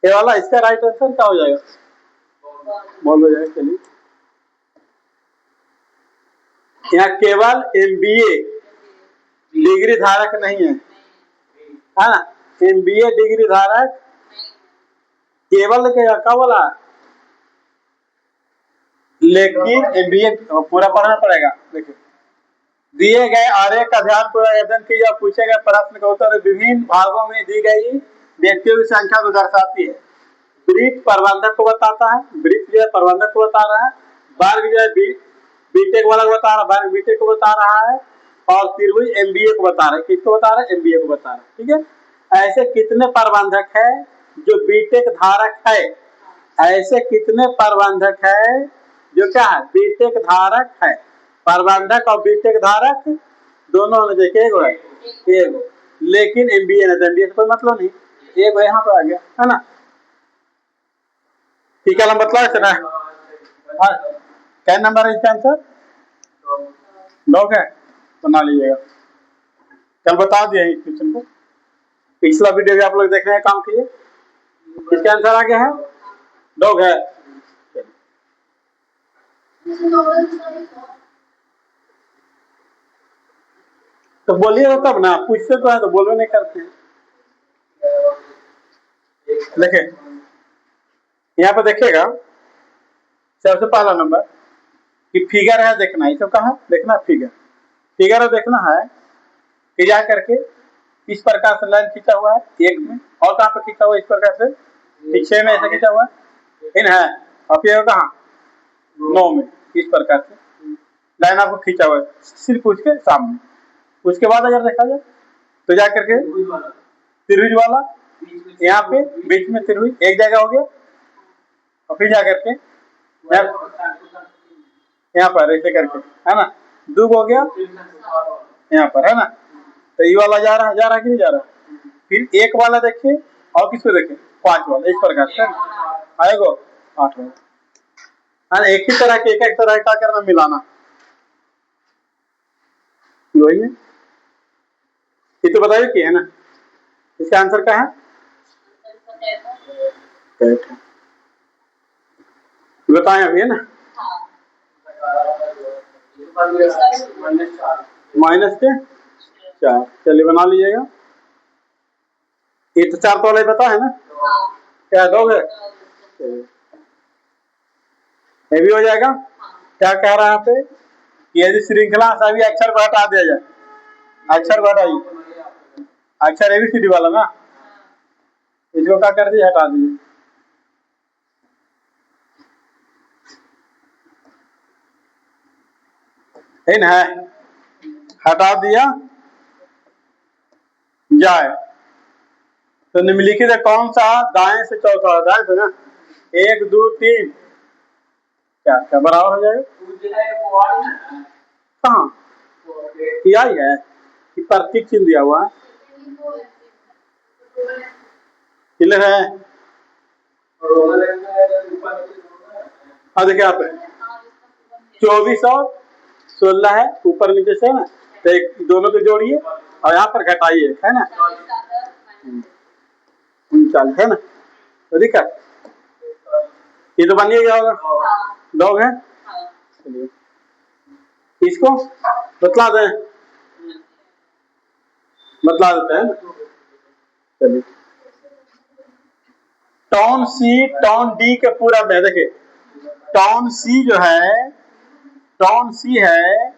ये वाला इसका राइट आंसर क्या हो जाएगा, बोल हो जाएगा, चलिए यहाँ केवल एमबीए डिग्री धारक नहीं है ना, एमबीए डिग्री धारक केवल क्या बोला, लेकिन एमबीए पूरा पढ़ना पड़ेगा। देखिए दिए गए आरेख का ध्यान पूर्वक अध्ययन कीजिए, पूछे गए प्रश्न का उत्तर विभिन्न भागों में दी गई व्यक्तियों की संख्या को दर्शाती है। वृत्त प्रबंधक को बताता है, वृत्त जो है प्रबंधक को बता रहा है, वर्ग जो है बीटेक वाला को बता रहा है, वर्ग बीटेक को बता रहा है, और त्रिभुज एमबीए को बता रहा है, किसको बता रहा है, एमबीए को बता रहा है, ठीक है। ऐसे कितने प्रबंधक है जो बीटेक धारक है, ऐसे कितने प्रबंधक है जो क्या है, बीटेक धारक है, प्रबंधक और बीटेक धारक दोनों ने देखे एक, लेकिन एमबीए ने, एमबीए से कोई मतलब नहीं, एक यहाँ पे आ गया है ना, ठीक है, मतलब है ना, क्या नंबर है इसका आंसर, 9 है, बना लीजिएगा, कल बता दिया क्वेश्चन को, पिछला वीडियो भी आप लोग देखने का काम किए, इसका आंसर आ गया है 9 है। तो बोलिए तब ना, पूछते तो है तो बोलो नहीं करते हैं। देखिए यहाँ पे देखिएगा सबसे पहला नंबर कि फिगर है, देखना ये सब कहा देखना, फिगर देखना है कि जा करके इस प्रकार से लाइन खींचा हुआ है एक में, और कहाँ पे खींचा हुआ है इस प्रकार से, पीछे में ऐसे खींचा हुआ है इन है, और फिर कहाँ 9 में इस प्रकार से लाइन आपको खींचा हुआ है सिर्फ उसके सामने। उसके बाद अगर देखा जाए तो जा करके त्रिभुज वाला यहाँ पे बीच में त्रिभुज एक जगह हो गया, और फिर जा करके यहाँ पर ऐसे करके, है ना, दो हो गया यहाँ पर, है ना। तो ये वाला जा रहा कि नहीं जा रहा। फिर एक वाला देखिए, और किसको देखें, 5 वाला, इस प्रकार से आएगा 8 वाला। एक ही तरह के एक तरह का करना, मिलाना, वही है। ये तो बताइए कि है ना, इसका आंसर क्या है, बताएं अभी, है ना। माइनस के 4, चलिए बना लीजिएगा। ये तो 4 तो वाले पता है ना, क्या दोगे, ये भी हो जाएगा। क्या कह रहा है यहाँ पे, यदि श्रृंखला सभी अक्षर को हटा दिया जाए, अक्षर को हटाइए, अक्षर ABCD वाला ना, इसको क्या कर दिए, हटा दीजिए। इन है, हटा दिया जाए तो निम्नलिखित कौन सा दाएं से चौथा, दाएं से ना, 1 2 3 क्या बराबर हो जाएगा, कहाँ किया ही है कि प्रतीक चिन्ह दिया हुआ है, क्लियर है। हाँ देखिए आप 24 और 16 है, ऊपर नीचे से ना, तो एक दोनों को जोड़िए और यहाँ पर घटाइए, है ना, 39 है ना, तो दिक्कत ये तो बनिए गया होगा, लोग है। चलिए इसको बतला देते हैं। चलिए टॉन C टॉन D के पूरा में, देखिए टॉन C जो है, टॉन C है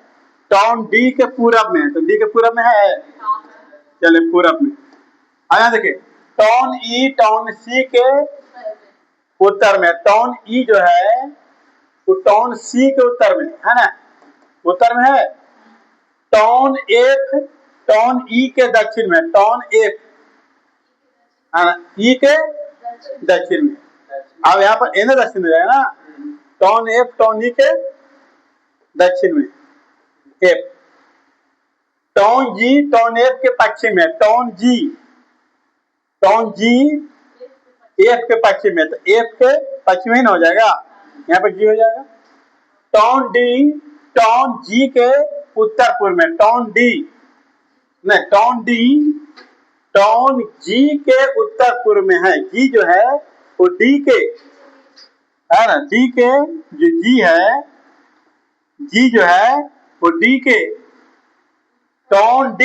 टॉन D के पूरब में, तो D के पूरब में है, चलिए पूरब में आया। देखिए टॉन E टॉन C के उत्तर में, टॉन E जो है वो टॉन C के उत्तर में, है ना, उत्तर में है। टॉन F टॉन E के दक्षिण में, टॉन F E के दक्षिण में, अब यहाँ पर ए दक्षिण में जाएगा ना, टॉन F टॉन E के दक्षिण में, F town G town F के पश्चिम में, टॉन G F के पश्चिम में, तो F के पश्चिम ही ना हो जाएगा, यहाँ पर G हो जाएगा। टॉन D टॉन G के उत्तर पूर्व में, टॉन D नहीं, टॉन D टॉन G के उत्तर पूर्व में है, G जो है वो D के, है ना, D के जो G है, G जो है वो D के, टॉन D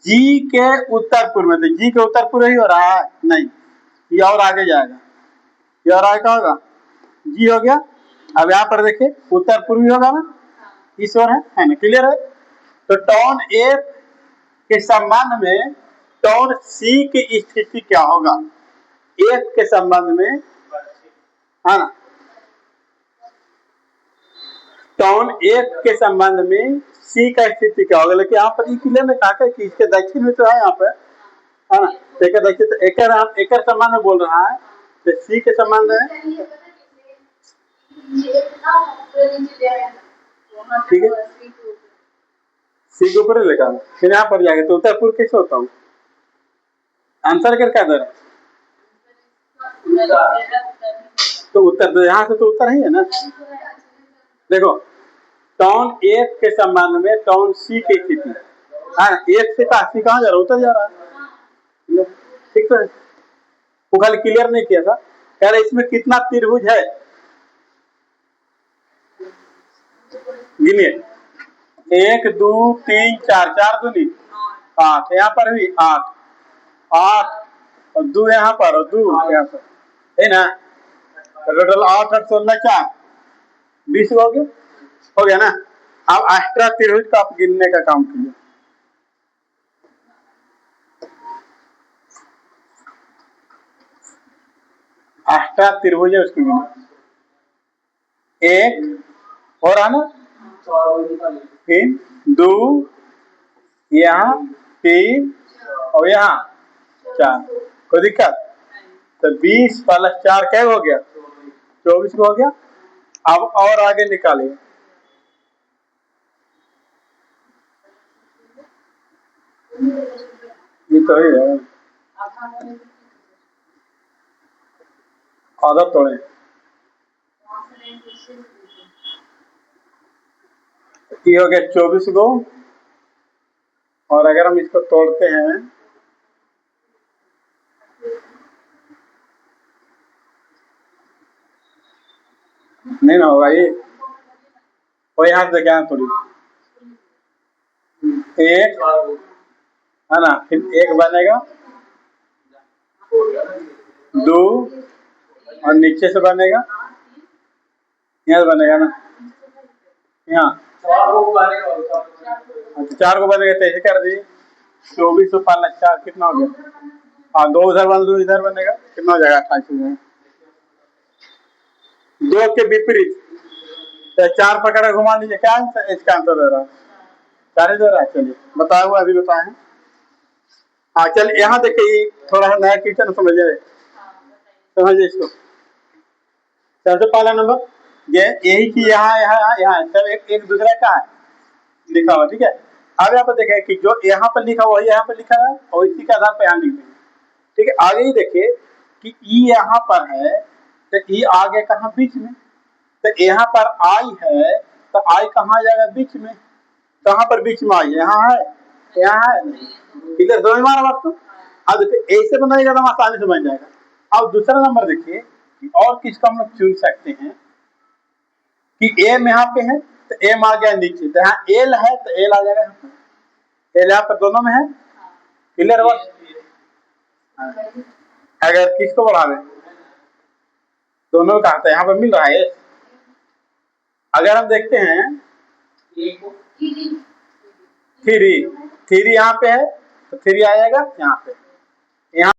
G के उत्तर पूर्व में, तो G के उत्तर पूर्व ही हो रहा है, नहीं ये और आगे जाएगा, ये और आगे होगा, G हो गया। अब यहाँ पर देखिए उत्तर पूर्वी होगा ना, इस ओर है ना, क्लियर है। तो टॉन F के संबंध में टॉन C की स्थिति क्या होगा, F के संबंध में, है ना, टॉन F के संबंध में C का स्थिति क्या होगा। लेकिन यहाँ पर क्लियर में कहा कि इसके दक्षिण में तो है, यहाँ पर है ना, एक दक्षिण, तो एक संबंध में बोल रहा है, तो C के संबंध में, ठीक है, C के ऊपर लिखा, फिर यहाँ पर जाएगा तो उत्तर पूर्व कैसे होता हूँ, आंसर क्या दे रहा, तो उत्तर, तो यहाँ से तो उत्तर ही है ना। देखो टॉन F के संबंध में टॉन C की स्थिति, हाँ F से C कहाँ जा रहा है, उत्तर जा रहा है, ठीक तो है। वो खाली क्लियर नहीं किया था, कह रहे इसमें कितना त्रिभुज है, गिनिए 1 2 3 4, 4 दूनी 8, यहाँ पर भी 8 और 2 यहाँ पर और 2 यहाँ पर, है ना, टोटल 8 और 16 4 20 हो गया ना। अब एक्स्ट्रा त्रिभुज का आप गिनने का काम कीजिए, एक्स्ट्रा त्रिभुज है उसकी गिनिए, 1 हो रहा ना, 3 2 यहाँ 3 और यहाँ 4, कोई दिक्कत? तो 20 + 4 क्या हो गया? 24 हो गया। अब और आगे निकालिए। ये तो ही है, आदत तोड़े। ये हो गया 24 गो, और अगर हम इसको तोड़ते हैं नहीं ना होगा ये, वो यहाँ से क्या थोड़ी 1 है ना, फिर 1 बनेगा, 2 और नीचे से बनेगा, यहाँ से बनेगा ना, यहाँ 4 को बनेगा, तो ऐसे कर दिए 24 + 4 कितना हो गया? हाँ, 2 उधर बन, 2 इधर बनेगा, कितना हो जाएगा? 28 में 2 के विपरीत, तो 4 पकड़ के घुमा लीजिए, क्या आंसर इसका आंसर दे रहा है? 4 ही दे रहा है। चलिए बताया हुआ अभी बताए हैं। हाँ चल, यहाँ देखिए थोड़ा सा नया क्वेश्चन समझिए, समझिए इसको। सबसे पहला नंबर ये यही कि यहाँ यहाँ यहाँ सब एक दूसरा का है लिखा हुआ, ठीक है। अब यहाँ पर देखें कि जो यहाँ पर लिखा हुआ यहाँ पर लिखा है, और इसी के आधार पर यहाँ लिख देंगे, ठीक है। आगे ही देखिए कि ई यहाँ पर है, तो ई आगे कहाँ? बीच में। तो यहाँ पर आई है, तो आई कहाँ जाएगा? बीच में। कहाँ पर बीच में आई? यहाँ है, यहाँ है, ठीक है, समझ में आ रहा बात? तो अब देखिए ऐसे बनाएगा तो आसानी से बन जाएगा। अब दूसरा नंबर देखिए कि और किसको हम लोग चुन सकते हैं कि एम यहाँ पे है, तो एम आ गया नीचे, तो यहाँ एल है, तो एल आ जाएगा यहाँ पे। एल यहाँ पर दोनों में है, क्लियर बात? अगर किसको बढ़ावे, दोनों का आता है, यहाँ पर मिल रहा है। अगर हम देखते हैं 3 यहाँ पे है, तो 3 आएगा यहाँ पे, यहाँ